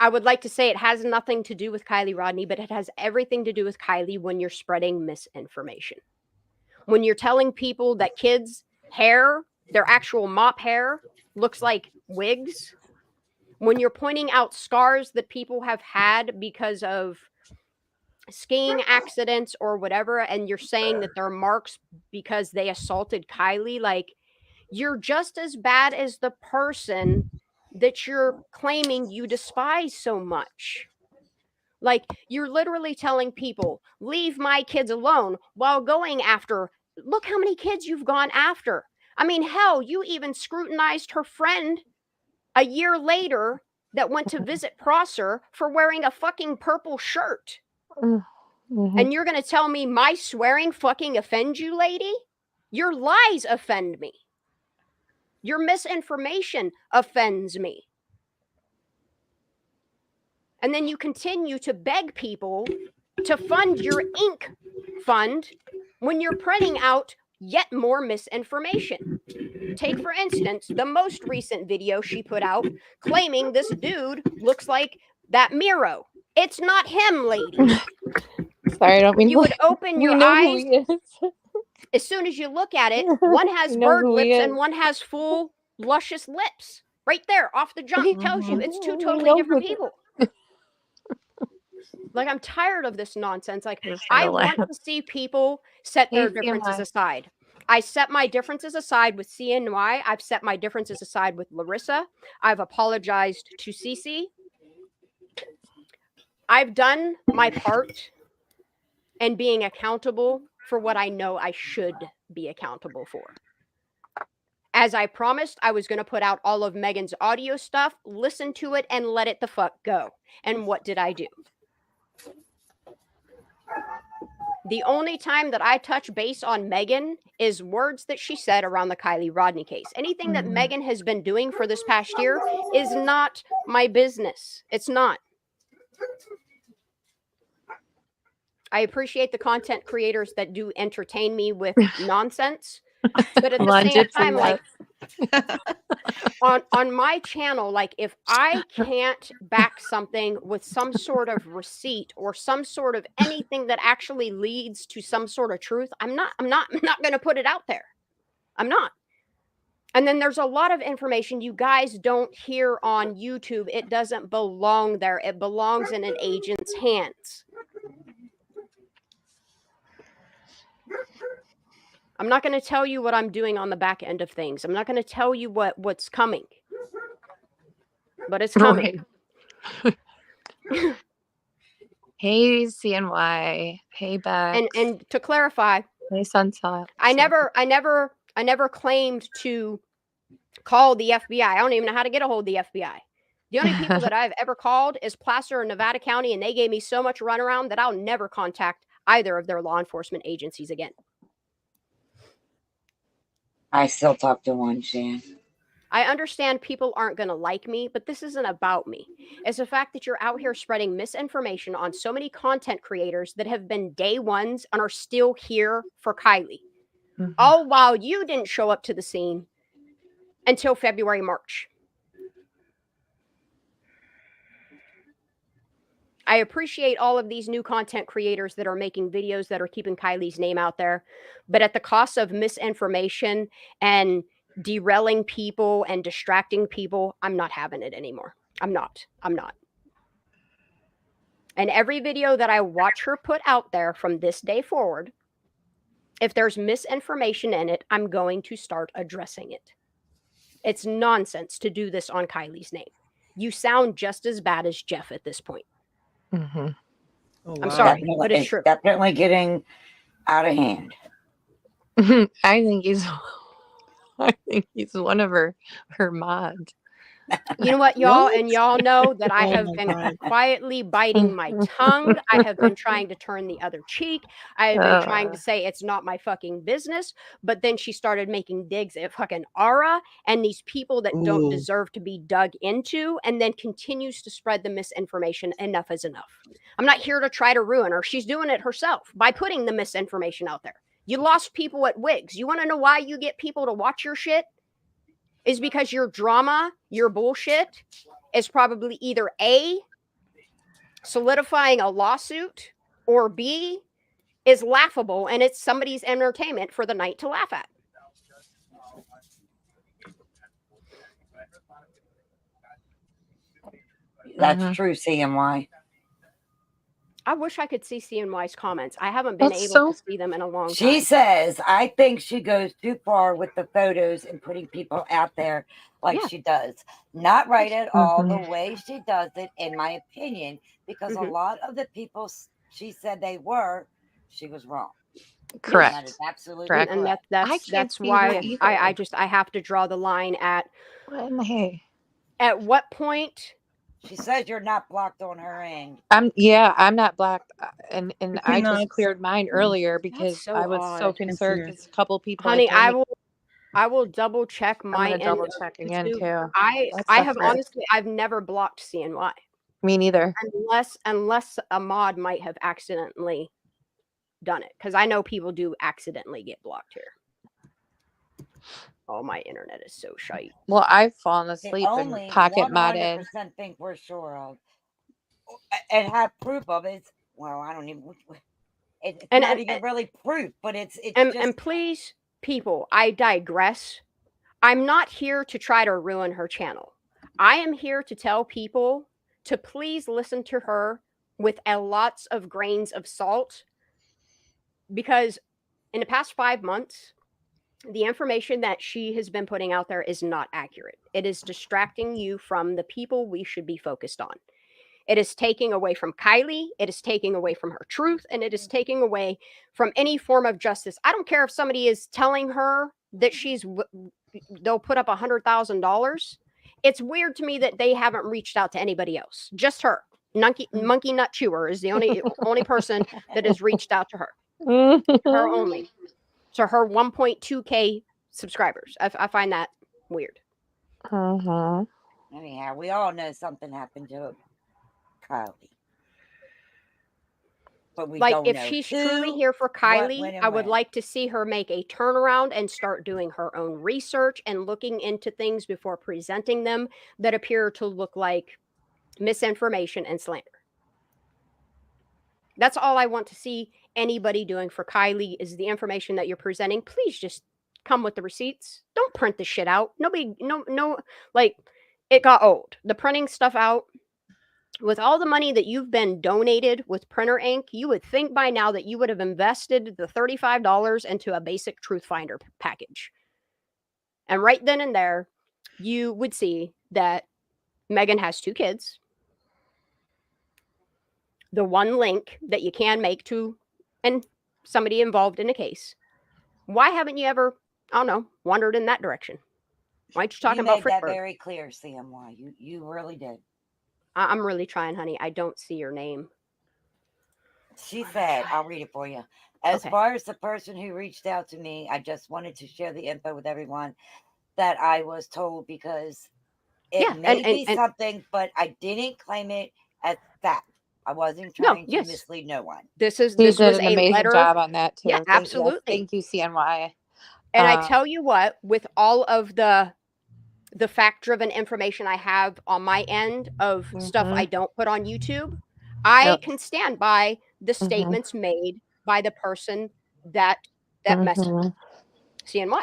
I would like to say it has nothing to do with Kylie Rodney, but it has everything to do with Kylie when you're spreading misinformation. When you're telling people that kids' hair, their actual mop hair, looks like wigs. When you're pointing out scars that people have had because of skiing accidents or whatever, and you're saying that they're marks because they assaulted Kylie, like, you're just as bad as the person that you're claiming you despise so much. Like, you're literally telling people, leave my kids alone, while going after, look how many kids you've gone after. I mean, hell, you even scrutinized her friend a year later that went to visit Prosser for wearing a fucking purple shirt. Mm-hmm. And you're going to tell me my swearing fucking offends you, lady? Your lies offend me. Your misinformation offends me. And then you continue to beg people to fund your ink fund when you're printing out yet more misinformation. Take, for instance, the most recent video she put out claiming this dude looks like that Miro. It's not him, lady. Sorry, I don't mean You would open we your know who eyes he is. as soon as you look at it. One has We know bird who he lips is. and one has full, luscious lips. Right there, off the jump, tells you it's two We totally know different who- people. Like, I'm tired of this nonsense. Like, I'm just trying I to want laugh. to see people set their Hey, differences CNY. aside. I set my differences aside with CNY. I've set my differences aside with Larissa. I've apologized to Cece. I've done my part in being accountable for what I know I should be accountable for. As I promised, I was going to put out all of Megan's audio stuff, listen to it, and let it the fuck go. And what did I do? The only time that I touch base on Megan is words that she said around the Kylie Rodney case. Anything that Megan has been doing for this past year is not my business. It's not. I appreciate the content creators that do entertain me with nonsense, but at the same time, like, on my channel, like, if I can't back something with some sort of receipt or some sort of anything that actually leads to some sort of truth, I'm not going to put it out there. I'm not. And then there's a lot of information you guys don't hear on YouTube. It doesn't belong there. It belongs in an agent's hands. I'm not going to tell you what I'm doing on the back end of things. I'm not going to tell you what's coming. But it's coming. Right. Hey, CNY. Hey, Bex. And to clarify, hey, Sunset. I never claimed to call the FBI. I don't even know how to get a hold of the FBI. The only people that I've ever called is Placer or Nevada County, and they gave me so much runaround that I'll never contact either of their law enforcement agencies again. I still talk to one, Shan. I understand people aren't going to like me, but this isn't about me. It's the fact that you're out here spreading misinformation on so many content creators that have been day ones and are still here for Kylie. Mm-hmm. All while you didn't show up to the scene until February, March. I appreciate all of these new content creators that are making videos that are keeping Kylie's name out there, but at the cost of misinformation and derailing people and distracting people, I'm not having it anymore. I'm not. And every video that I watch her put out there from this day forward, if there's misinformation in it, I'm going to start addressing it. It's nonsense to do this on Kylie's name. You sound just as bad as Jeff at this point. Mm-hmm. Oh, I'm sorry, Definitely- but it's true. Definitely getting out of hand. I think he's one of her mods. You know what, y'all? What? And y'all know that I Oh have my been God. quietly biting my tongue. I have been trying to turn the other cheek. I have been trying to say it's not my fucking business. But then she started making digs at fucking Aura and these people that don't Ooh. deserve to be dug into, and then continues to spread the misinformation. Enough is enough. I'm not here to try to ruin her. She's doing it herself by putting the misinformation out there. You lost people at wigs. You want to know why you get people to watch your shit? Is because your drama, your bullshit is probably either A, solidifying a lawsuit, or B, is laughable and it's somebody's entertainment for the night to laugh at. That's true, CMY. I wish I could see CNY's comments. I haven't been That's able to see them in a long time. She says, I think she goes too far with the photos and putting people out there like she does. Not right at all the way she does it, in my opinion, because a lot of the people she said they were, she was wrong. Correct. That is absolutely Correct. And correct. that's why I have to draw the line at What in the hay? At what point? She says you're not blocked on her end. I'm not blocked, and I just cleared mine earlier because so I was so odd. concerned because a couple people. Honey, I will double check my I'm end. gonna double check again too. I have honestly I've never blocked CNY. Me neither. unless a mod might have accidentally done it, because I know people do accidentally get blocked here. Oh, my internet is so shite. Well, I've fallen The asleep and only pocket modded. 100% thing we're sure of and have proof of is, well, I don't even, it's not even really proof, but it's just. And please, people, I digress. I'm not here to try to ruin her channel. I am here to tell people to please listen to her with a lots of grains of salt, because in the past 5 months, the information that she has been putting out there is not accurate. It is distracting you from the people we should be focused on. It is taking away from Kylie. It is taking away from her truth, and it is taking away from any form of justice. I don't care if somebody is telling her that they'll put up $100,000. It's weird to me that they haven't reached out to anybody else. Just her. Monkey Nut Chewer is the only person that has reached out to her. Her only. So her 1.2K subscribers. I find that weird. Anyhow, we all know something happened to Kylie. But we don't if know she's who, truly here for what, Kylie, when, and I would when. like to see her make a turnaround and start doing her own research and looking into things before presenting them that appear to look like misinformation and slander. That's all I want to see anybody doing for Kylie is the information that you're presenting. Please just come with the receipts. Don't print the shit out. No, like, it got old. The printing stuff out. With all the money that you've been donated with printer ink, you would think by now that you would have invested the $35 into a basic Truth Finder package. And right then and there, you would see that Megan has 2 kids. The one link that you can make to and somebody involved in a case. Why haven't you ever, I don't know, wandered in that direction? Why aren't you talking about You made that Frickberg? very clear, CMY. You really did. I'm really trying, honey. I don't see your name. She said, I'll read it for you. As far as the person who reached out to me, I just wanted to share the info with everyone that I was told, because it may be something, but I didn't claim it as fact. I wasn't trying to mislead no one. This was an amazing job on that too. Yeah, absolutely. Thank you, CNY. And I tell you what, with all of the fact-driven information I have on my end of stuff I don't put on YouTube, I can stand by the statements made by the person that messaged CNY.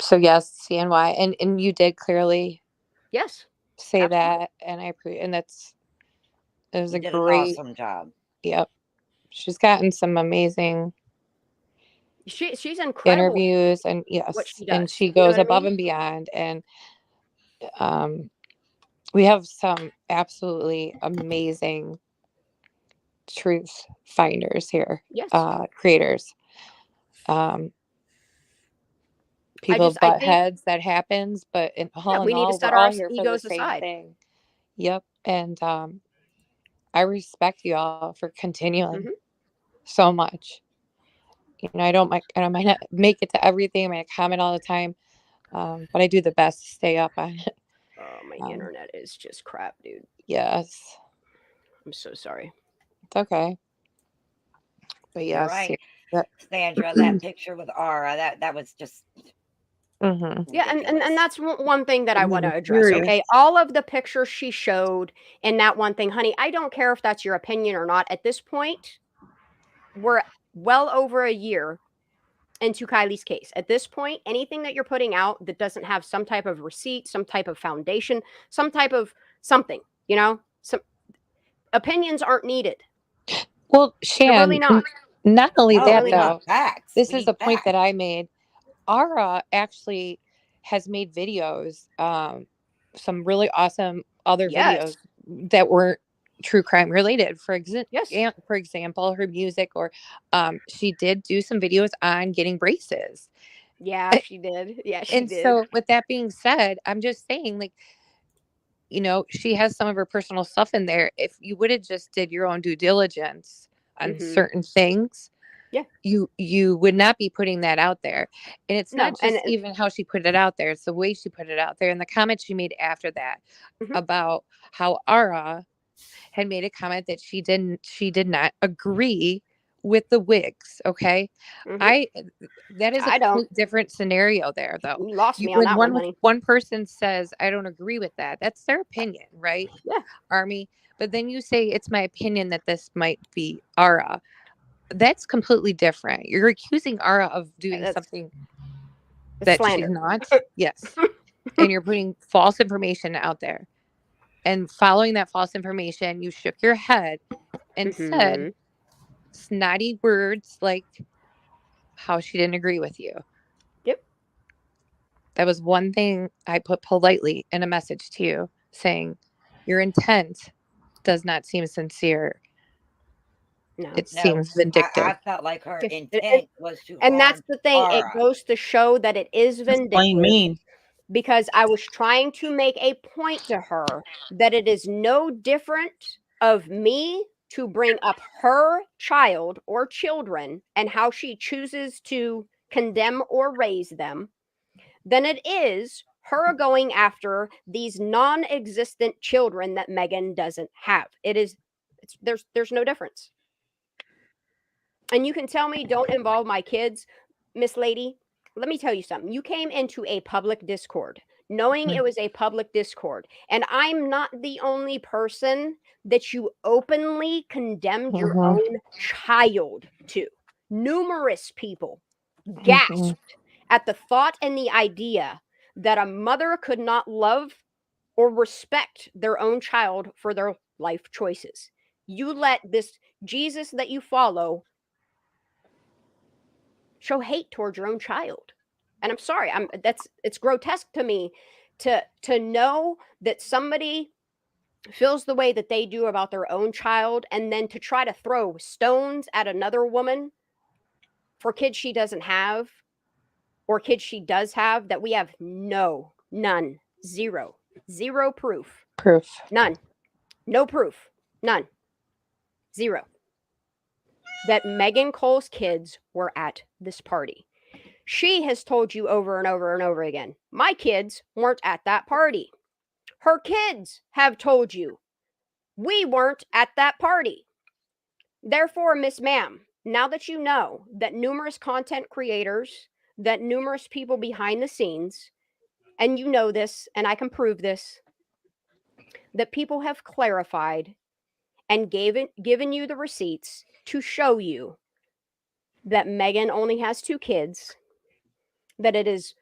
So yes, CNY, and you did clearly say absolutely. that, and I appreciate, and it was You a did great, an awesome job. Yep, she's gotten some amazing. She's incredible interviews, and and she goes above and beyond, and we have some absolutely amazing truth finders here. Creators. People butt heads, that happens, but in all we in need all, to set we're all our here for the egos same aside. thing. Yep, and I respect you all for continuing so much. You know, I might not make it to everything. I might comment all the time, but I do the best to stay up on it. Oh, my internet is just crap, dude. Yes. I'm so sorry. It's okay. But yes, right. Sandra, that picture with Aura, that was just yeah, and that's one thing that I want to address. Okay, all of the pictures she showed in that one thing, honey, I don't care if that's your opinion or not. At this point, we're well over a year into Kylie's case. At this point, anything that you're putting out that doesn't have some type of receipt, some type of foundation, some type of something, you know, some opinions aren't needed. Well, Shan, they're really not only that really though, this we is a point that I made. Ara actually has made videos, some really awesome other videos that weren't true crime related. For example, her music, or she did do some videos on getting braces. Yeah, she did. Yeah, she did. So with that being said, I'm just saying, like, you know, she has some of her personal stuff in there. If you would have just did your own due diligence on certain things, Yeah. You would not be putting that out there. And it's No, not just even how she put it out there, it's the way she put it out there and the comments she made after that about how Ara had made a comment that she did not agree with the wigs. Okay. That is a I don't. different scenario there, though. You lost me on When that one, honey. one person says, I don't agree with that, that's their opinion, right? Yeah. Army. But then you say, it's my opinion that this might be Ara. That's completely different. You're accusing Ara of doing something that slander. she's not. Yes. And you're putting false information out there. And following that false information, you shook your head and said snotty words like how she didn't agree with you. Yep. That was one thing I put politely in a message to you, saying your intent does not seem sincere. No. It seems vindictive. I felt like her intent was to and that's harm the thing. Ara. It goes to show that it is vindictive. mean. Because I was trying to make a point to her that it is no different of me to bring up her child or children and how she chooses to condemn or raise them than it is her going after these non-existent children that Megan doesn't have. There's no difference. And you can tell me don't involve my kids, Miss Lady. Let me tell you something. You came into a public Discord knowing it was a public Discord. And I'm not the only person that you openly condemned your own child to. Numerous people gasped at the thought and the idea that a mother could not love or respect their own child for their life choices. You let this Jesus that you follow show hate towards your own child. And I'm sorry, it's grotesque to me to know that somebody feels the way that they do about their own child and then to try to throw stones at another woman for kids she doesn't have or kids she does have that we have none, zero proof. None. No proof. None. Zero. That Megan Cole's kids were at this party. She has told you over and over and over again, my kids weren't at that party. Her kids have told you, we weren't at that party. Therefore, Miss Ma'am, now that you know that numerous content creators, that numerous people behind the scenes, and you know this, and I can prove this, that people have clarified and given you the receipts to show you that Megan only has 2 kids, that it is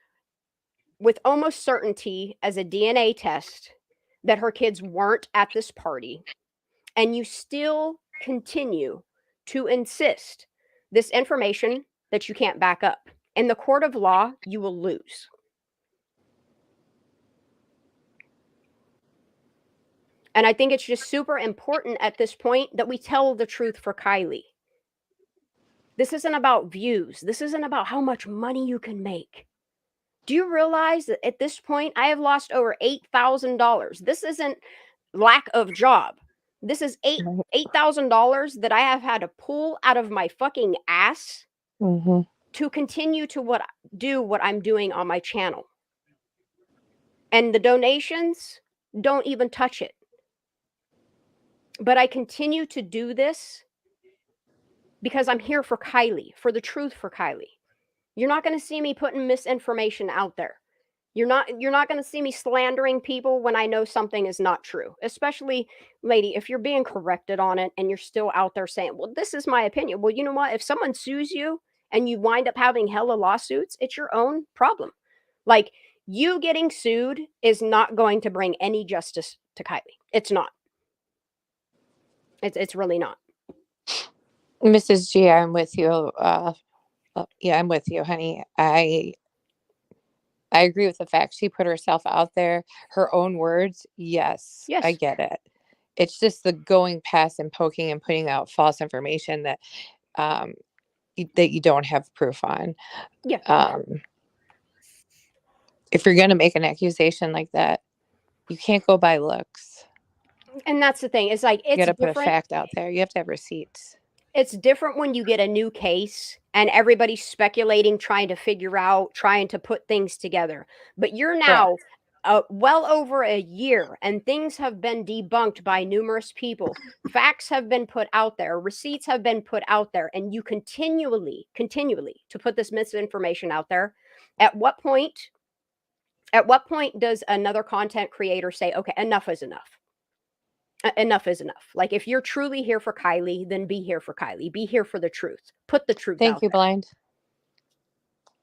with almost certainty as a DNA test that her kids weren't at this party, and you still continue to insist this information that you can't back up. In the court of law, you will lose. And I think it's just super important at this point that we tell the truth for Kylie. This isn't about views. This isn't about how much money you can make. Do you realize that at this point, I have lost over $8,000? This isn't lack of job. This is $8,000 that I have had to pull out of my fucking ass to continue to do what I'm doing on my channel. And the donations don't even touch it. But I continue to do this because I'm here for Kylie, for the truth for Kylie. You're not going to see me putting misinformation out there. You're not going to see me slandering people when I know something is not true. Especially, lady, if you're being corrected on it and you're still out there saying, well, this is my opinion. Well, you know what? If someone sues you and you wind up having hella lawsuits, it's your own problem. Like, you getting sued is not going to bring any justice to Kylie. It's not. It's really not. Mrs. G, I'm with you. Yeah, I'm with you, honey. I agree with the fact she put herself out there, her own words. Yes, I get it. It's just the going past and poking and putting out false information that that you don't have proof on. Yeah. If you're going to make an accusation like that, you can't go by looks. And that's the thing. It's like, it's you got to put a different. fact out there. You have to have receipts. It's different when you get a new case and everybody's speculating, trying to figure out, trying to put things together. But you're now well over a year and things have been debunked by numerous people. Facts have been put out there, receipts have been put out there, and you continually to put this misinformation out there. At what point does another content creator say, okay, enough is enough? Enough is enough. Like, if you're truly here for Kylie, then be here for Kylie. Be here for the truth. Put the truth out Thank you, there. Blind.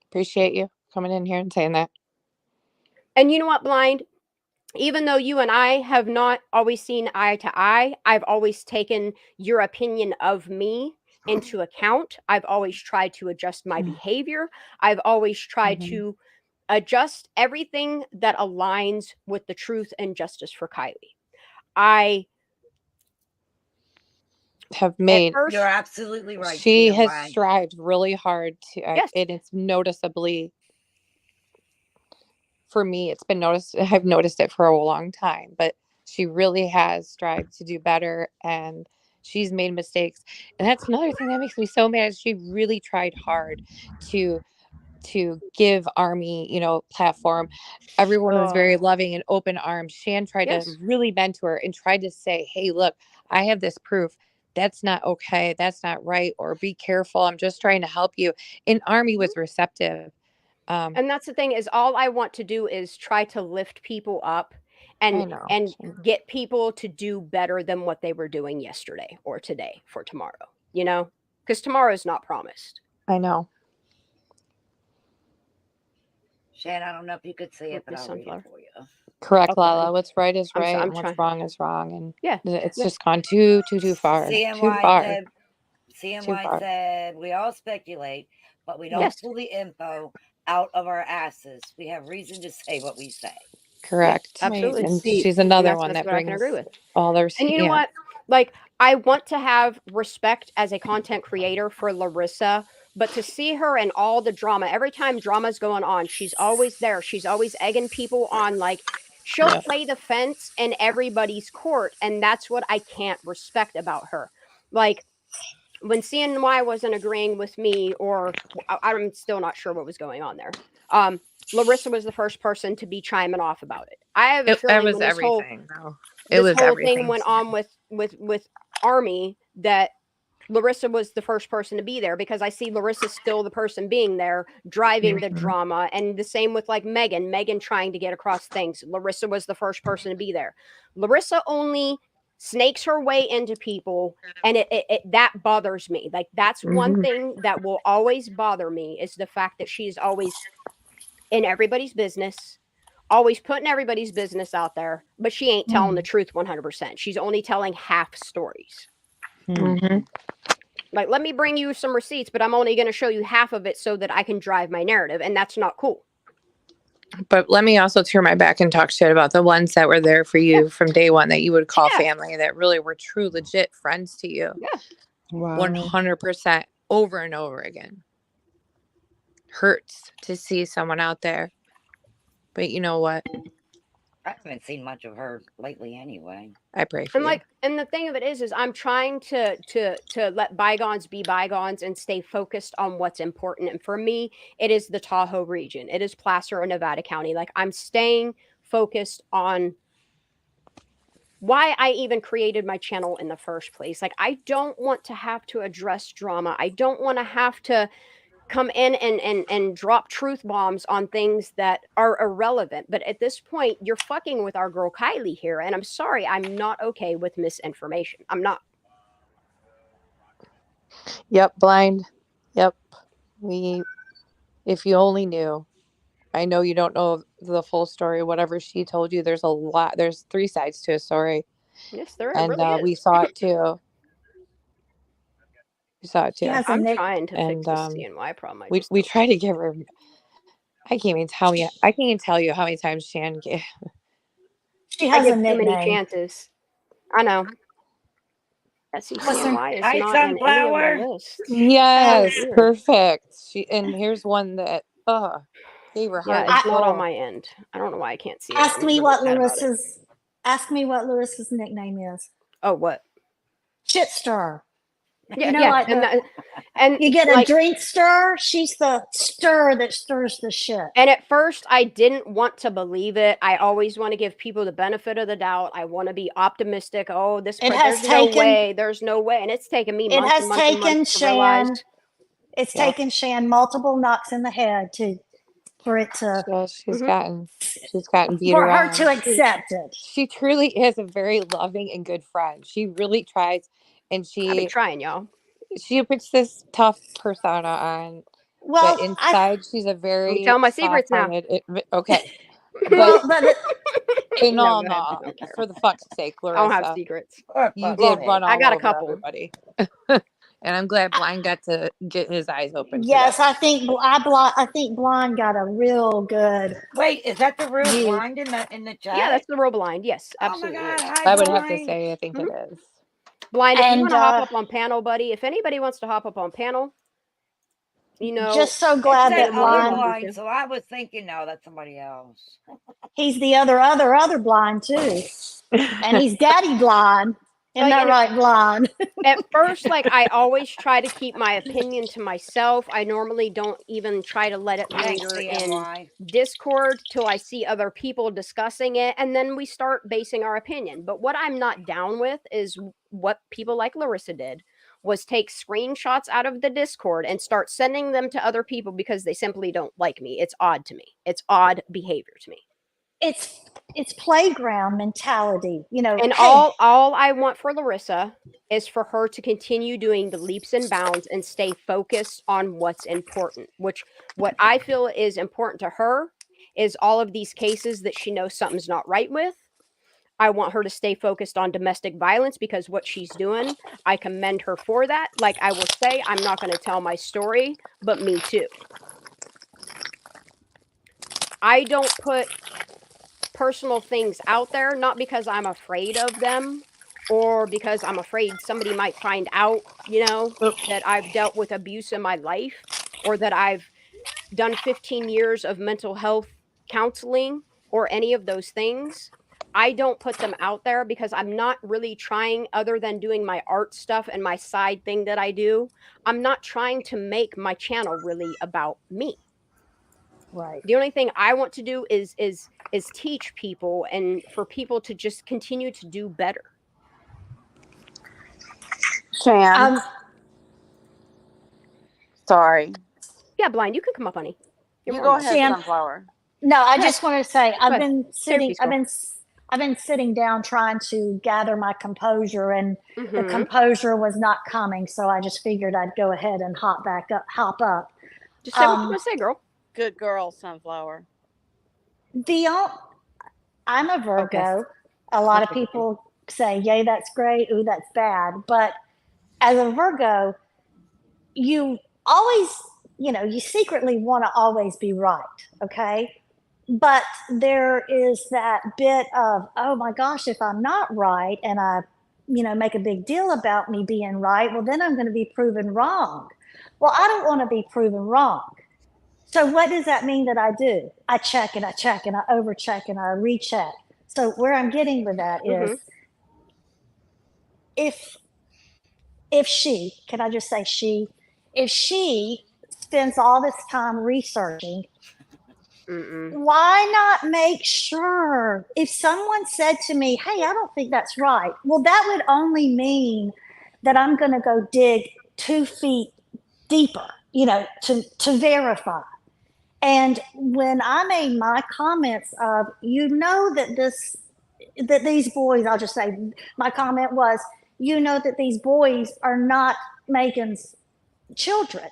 Appreciate you coming in here and saying that. And you know what, Blind? Even though you and I have not always seen eye to eye, I've always taken your opinion of me into account. I've always tried to adjust my behavior. I've always tried to adjust everything that aligns with the truth and justice for Kylie. I have made. You're absolutely right. She has strived really hard to, yes. And it's noticeably, for me, it's been noticed. I've noticed it for a long time, but she really has strived to do better, and she's made mistakes. And that's another thing that makes me so mad. She really tried hard to give Army, platform. Everyone was very loving and open arms. Shan tried to really bend to her and tried to say, hey, look, I have this proof. That's not okay. That's not right. Or be careful. I'm just trying to help you. And Army was receptive. And that's the thing, is all I want to do is try to lift people up and get people to do better than what they were doing yesterday or today for tomorrow, because tomorrow is not promised. I know. Shan, I don't know if you could see it, but I'll read it for you. Correct, Lala. What's right is right, and what's wrong is wrong. And it's just gone too far. CNY said, we all speculate, but we don't pull the info out of our asses. We have reason to say what we say. Correct. Absolutely. And she's another one that brings all their. And you know what? Like, I want to have respect as a content creator for Larissa, but to see her and all the drama, every time drama's going on, she's always there. She's always egging people on. Like, she'll play the fence in everybody's court, and that's what I can't respect about her. Like, when CNY wasn't agreeing with me, or I'm still not sure what was going on there, Larissa was the first person to be chiming off about it. I have a feeling when this whole thing went on with Army, that Larissa was the first person to be there, because I see Larissa still the person being there, driving the drama. And the same with like Megan trying to get across things. Larissa was the first person to be there. Larissa only snakes her way into people, and it that bothers me. Like, that's one thing that will always bother me, is the fact that she's always in everybody's business, always putting everybody's business out there, but she ain't telling the truth 100%. She's only telling half stories. Like, let me bring you some receipts, but I'm only going to show you half of it so that I can drive my narrative, and that's not cool. But let me also turn my back and talk shit about the ones that were there for you from day one, that you would call family, that really were true, legit friends to you. Yeah. Wow. 100% over and over again. Hurts to see someone out there. But you know what? I haven't seen much of her lately anyway. I pray for you. And the thing of it is I'm trying to let bygones be bygones and stay focused on what's important. And for me, it is the Tahoe region. It is Placer and Nevada County. Like, I'm staying focused on why I even created my channel in the first place. Like, I don't want to have to address drama. I don't want to have to come in and drop truth bombs on things that are irrelevant. But at this point, you're fucking with our girl Kylie here. And I'm sorry, I'm not okay with misinformation. I'm not. Yep, Blind. Yep. If you only knew. I know you don't know the full story. Whatever she told you, there's a lot. There's 3 sides to a story. Yes, there and really is. We saw it too. We saw it too. I'm trying to fix the CNY problem. We try to give her. I can't even tell you how many times Shan gave. She has too many chances. I know. CNY is not on any of my list. Yes, perfect. Here's one that gave her heart. Yeah, it's not on my end. I don't know why I can't see it. Ask me what Larissa's nickname is. Oh, what? Shitstar. Yeah, know, yeah, like and you get a like, drink stir. She's the stir that stirs the shit. and at first I didn't want to believe it. I always want to give people the benefit of the doubt. I want to be optimistic. Oh, It has there's no way, and it's taken me it months has and months and taken months to realize. Shan. It's Yep. taken Shan multiple knocks in the head for it to So she's Mhm. gotten beat for her around. to accept it. She truly is a very loving and good friend. She really tries, and I be trying, y'all. she puts this tough persona on, Well, but inside she's a I'm very telling my secrets now. soft-hearted. Okay, well, but but No, go ahead. I no, don't care. for the fuck's sake, I don't have Larissa, secrets. you Well, did run I all got a over couple. everybody, and I'm glad Blind got to get his eyes open yes, today. I think Blonde got a real good Wait, is that the real view. blind in the chat? Yeah, that's the real blind. Yes, Oh my absolutely God! is. Hi, I would have to blind. say, I think it is. Blind, if you And want to hop up on panel, buddy, if anybody wants to hop up on panel, just so It glad said that more than other Blind, welcome blind, to. so I was thinking, no, that's somebody else. he's the other Blind too. And he's Daddy Blind. Isn't Like, that and right, Blind? at first, like, I always try to keep my opinion to myself. I normally don't even try to let it Thanks, linger in CMY. Discord till I see other people discussing it, and then we start basing our opinion. But what I'm not down with is what people like Larissa did, was take screenshots out of the Discord and start sending them to other people because they simply don't like me. It's odd to me. It's odd behavior to me. It's playground mentality. You know, And hey, all I want for Larissa is for her to continue doing the leaps and bounds and stay focused on what's important, which what I feel is important to her is all of these cases that she knows something's not right with. I want her to stay focused on domestic violence because what she's doing, I commend her for that. Like I will say, I'm not going to tell my story, but me too. I don't put personal things out there, not because I'm afraid of them or because I'm afraid somebody might find out, that I've dealt with abuse in my life or that I've done 15 years of mental health counseling or any of those things. I don't put them out there because I'm not really trying, other than doing my art stuff and my side thing that I do, I'm not trying to make my channel really about me. right. The only thing I want to do is teach people and for people to just continue to do better. Shan, Um, sorry. Yeah, Blind, you can come up, honey. You're You more go than ahead, welcome. Shan, Sunflower. no, I Go ahead. just want to say I've ahead. been Say your sitting. piece, girl. I've been sitting down trying to gather my composure, and the Mhm. composure was not coming. So I just figured I'd go ahead and hop up. Just say what you want to say, girl. Good girl, Sunflower. The I'm a Virgo. A lot of people say, "Yay, that's great. Ooh, that's bad." But as a Virgo, you always, you secretly want to always be right. Okay. But there is that bit of, oh my gosh, if I'm not right and I, make a big deal about me being right, well, then I'm going to be proven wrong. Well, I don't want to be proven wrong. So what does that mean that I do? I check and I overcheck and I recheck. So where I'm getting with that is if she, can I just say she, if she spends all this time researching, why not make sure if someone said to me, hey, I don't think that's right, well, that would only mean that I'm going to go dig 2 feet deeper, to verify. And when I made my comments of, that these boys, I'll just say my comment was, that these boys are not Megan's children.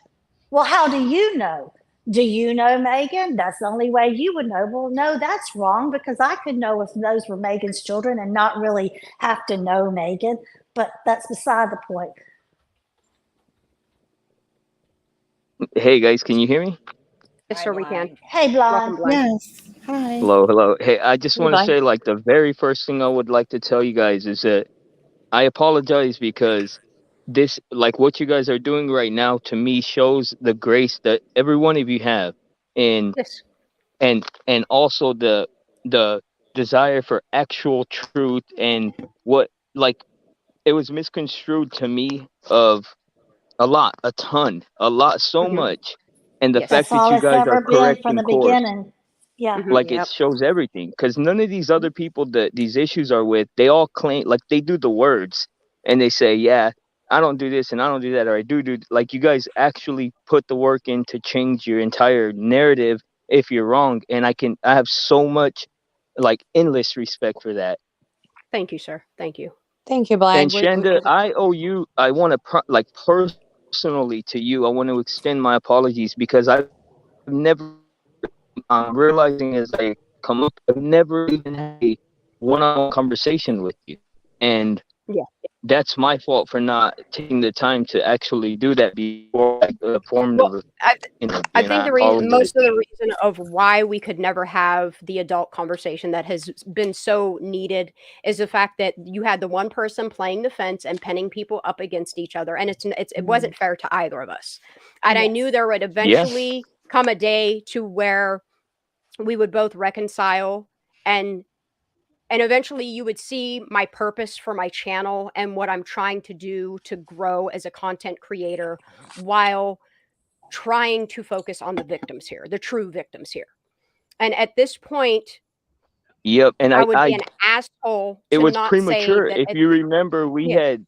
Well, how do you know? Do you know Megan? That's the only way you would know. Well, no, that's wrong because I could know if those were Megan's children and not really have to know Megan. But that's beside the point. Hey guys, can you hear me? Yes, sir, we can. Hey, Welcome, Blind. Blind. Yes. Hi. Hello. Hey, I just want to Bye. say, like, the very first thing I would like to tell you guys is that I apologize because this, like, what you guys are doing right now, to me shows the grace that every one of you have, and Yes. and also the desire for actual truth and what, like, it was misconstrued to me of a ton, a lot, so much. And the Yes. That's fact that all you it's guys are ever been from correcting the course, beginning. Yeah. like Yep. it shows everything. Because none of these other people that these issues are with, they all claim, like they do the words and they say, yeah, I don't do this and I don't do that, or I do. Like you guys actually put the work in to change your entire narrative if you're wrong. And I have so much, like, endless respect for that. Thank you, sir. Thank you. Thank you, And Blind. Shanda, I owe you, I want to, like, personally to you, I want to extend my apologies because I've never, I'm realizing as I come up, I've never even had a one-on-one conversation with you. And Yeah. that's my fault for not taking the time to actually do that before I formed Well, of, I, I and think I the reason, apologize. most of the reason of why we could never have the adult conversation that has been so needed is the fact that you had the one person playing the fence and penning people up against each other, and it wasn't fair to either of us. And I knew there would Yeah. eventually come a day to where we would both reconcile, and eventually you would see my purpose for my channel and what I'm trying to do to grow as a content creator while trying to focus on the victims here, the true victims here. And at this point, Yep. And I would be an asshole it to was not say premature. that If you remember, we yeah. had,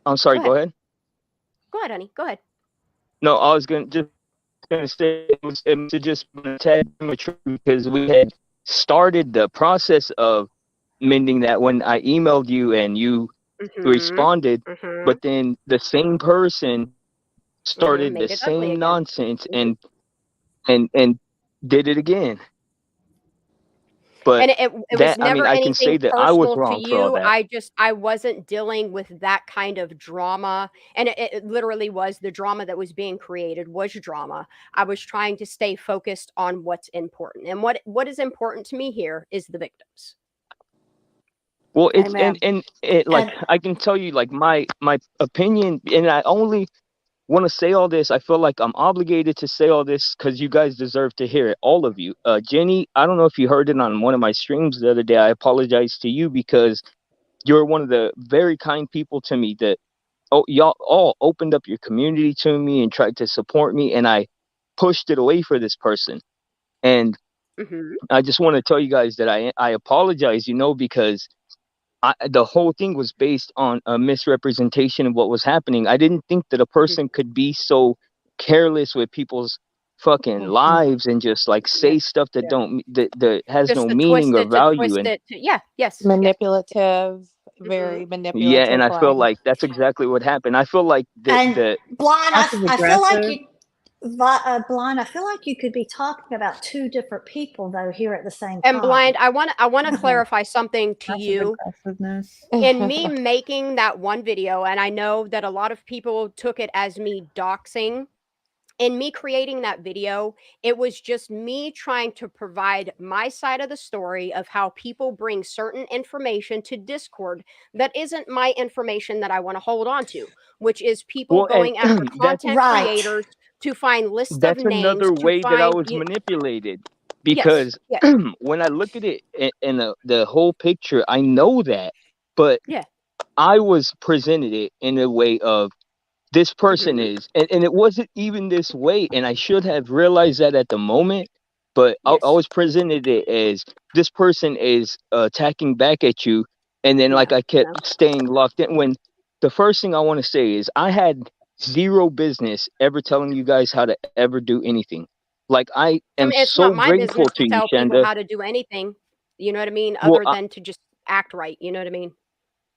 I'm sorry, Go go ahead. ahead. Go ahead, honey. Go ahead. No, I was gonna say it must have just been a tad premature because we had started the process of mending that when I emailed you and you responded, but then the same person started the Made it ugly same again. nonsense and did it again. But And it was that, I mean, never I can say anything that I was personal to wrong for all you. that. I wasn't dealing with that kind of drama. And it literally was the drama that was being created was drama. I was trying to stay focused on what's important. And what is important to me here is the victims. Well, it's Amen. and it, like, I can tell you, like, my opinion, and I only want to say all this. I feel like I'm obligated to say all this because you guys deserve to hear it, all of you. Jenny, I don't know if you heard it on one of my streams the other day. I apologize to you because you're one of the very kind people to me that, oh, y'all all opened up your community to me and tried to support me, and I pushed it away for this person. And I just want to tell you guys that I apologize, because the whole thing was based on a misrepresentation of what was happening. I didn't think that a person could be so careless with people's fucking lives and just, like, say stuff that that has Just no to twist meaning or it, to value. twist And it. Yeah. Yes. Manipulative, very yeah, manipulative, and I feel Blind. like that's exactly what happened. I feel like And Blind, Passive I feel like aggressive. you, Blind, I feel like you could be talking about two different people though here at the same time. And Blind, I want to clarify something to you. Aggressiveness. In me making that one video, and I know that a lot of people took it as me doxing. In me creating that video, it was just me trying to provide my side of the story of how people bring certain information to Discord that isn't my information that I want to hold on to, which is people well, and going after that's content creators to find lists of that's names another to way that I find was manipulated, yes, because yes, when I look at it in the whole picture, I know that, but yeah. I was presented it in a way of, this person is, and it wasn't even this way, and I should have realized that at the moment, but I was presented it as, this person is attacking back at you, and then, like, I kept staying locked in. When the first thing I want to say is, I had zero business ever telling you guys how to ever do anything. Like, I I am mean, it's not so my grateful business to to you, tell people Shanda. how to do anything. You know what I mean? Well, Other than to just act right. You know what I mean?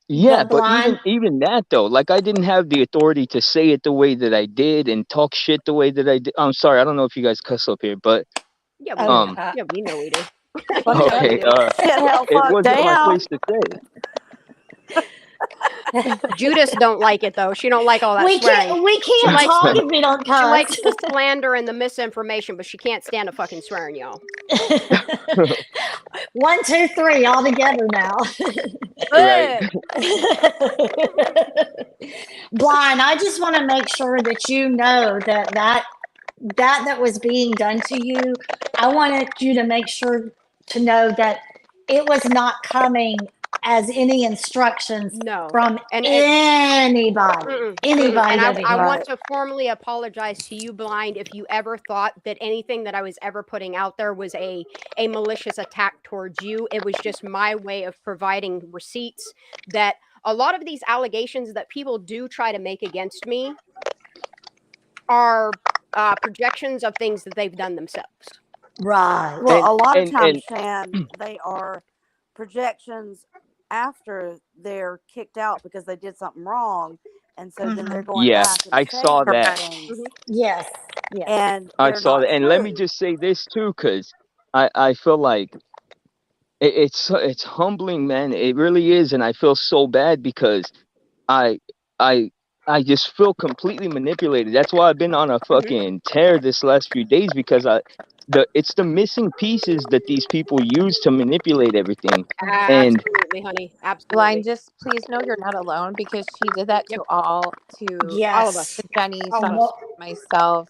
yeah, but Blind, even that though, like, I didn't have the authority to say it the way that I did and talk shit the way that I did. I'm sorry, I don't know if you guys cuss up here, but Yeah, we do. um, Yeah, we know we do. Well, We know we okay, do. get hell it fucked wasn't my down. place to say. Judas don't like it though. She don't like all that swearing. we She can't likes talk the if we don't she likes cuss. the slander and the misinformation, but she can't stand the fucking swearing, y'all. 1, 2, 3, all together now. Right. Blind, I just want to make sure that you know that was being done to you. I wanted you to make sure to know that it was not coming as any instructions No. from And anybody. Anybody and I over here. want to formally apologize to you, Blind, if you ever thought that anything that I was ever putting out there was a malicious attack towards you. It was just my way of providing receipts that a lot of these allegations that people do try to make against me are projections of things that they've done themselves. Right. Well, a lot of times, Shan, they are projections after they're kicked out because they did something wrong, and so then they're going Yeah, back and I saying saw that. things, Yes. Yes. and I they're saw not that. And let me true. just say this too, because I feel like it's humbling, man. It really is, and I feel so bad because I I I just feel completely manipulated. That's why I've been on a fucking tear this last few days because it's the missing pieces that these people use to manipulate everything. And Absolutely, honey. Absolutely. Blind, just please know you're not alone because she did that to all of us. to Jenny, All of us. myself,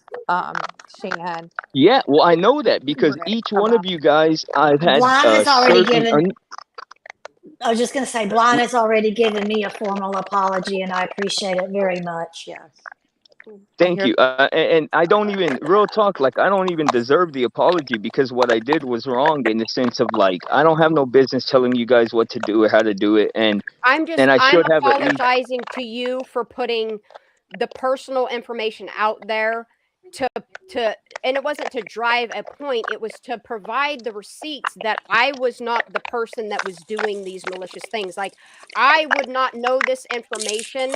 Shan. yeah, well, I know that because each one of you guys I've had Blind has already certain given. I was just going to say, Blind has already given me a formal apology, and I appreciate it very much. Yes. Thank you. And I don't even, real talk, like, I don't even deserve the apology because what I did was wrong in the sense of, like, I don't have no business telling you guys what to do or how to do it. And I'm I should have at least. apologizing to you for putting the personal information out there to and it wasn't to drive a point, it was to provide the receipts that I was not the person that was doing these malicious things. Like, I would not know this information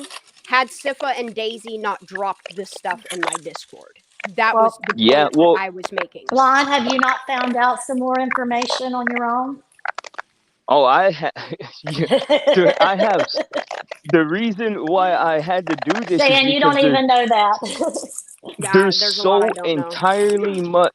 had Sifa and Daisy not dropped this stuff in my Discord. That was the point that I was making. Blind, have you not found out some more information on your own? Oh, I have. I have. The reason why I had to do this Saying is you because don't even know that. there's so entirely much.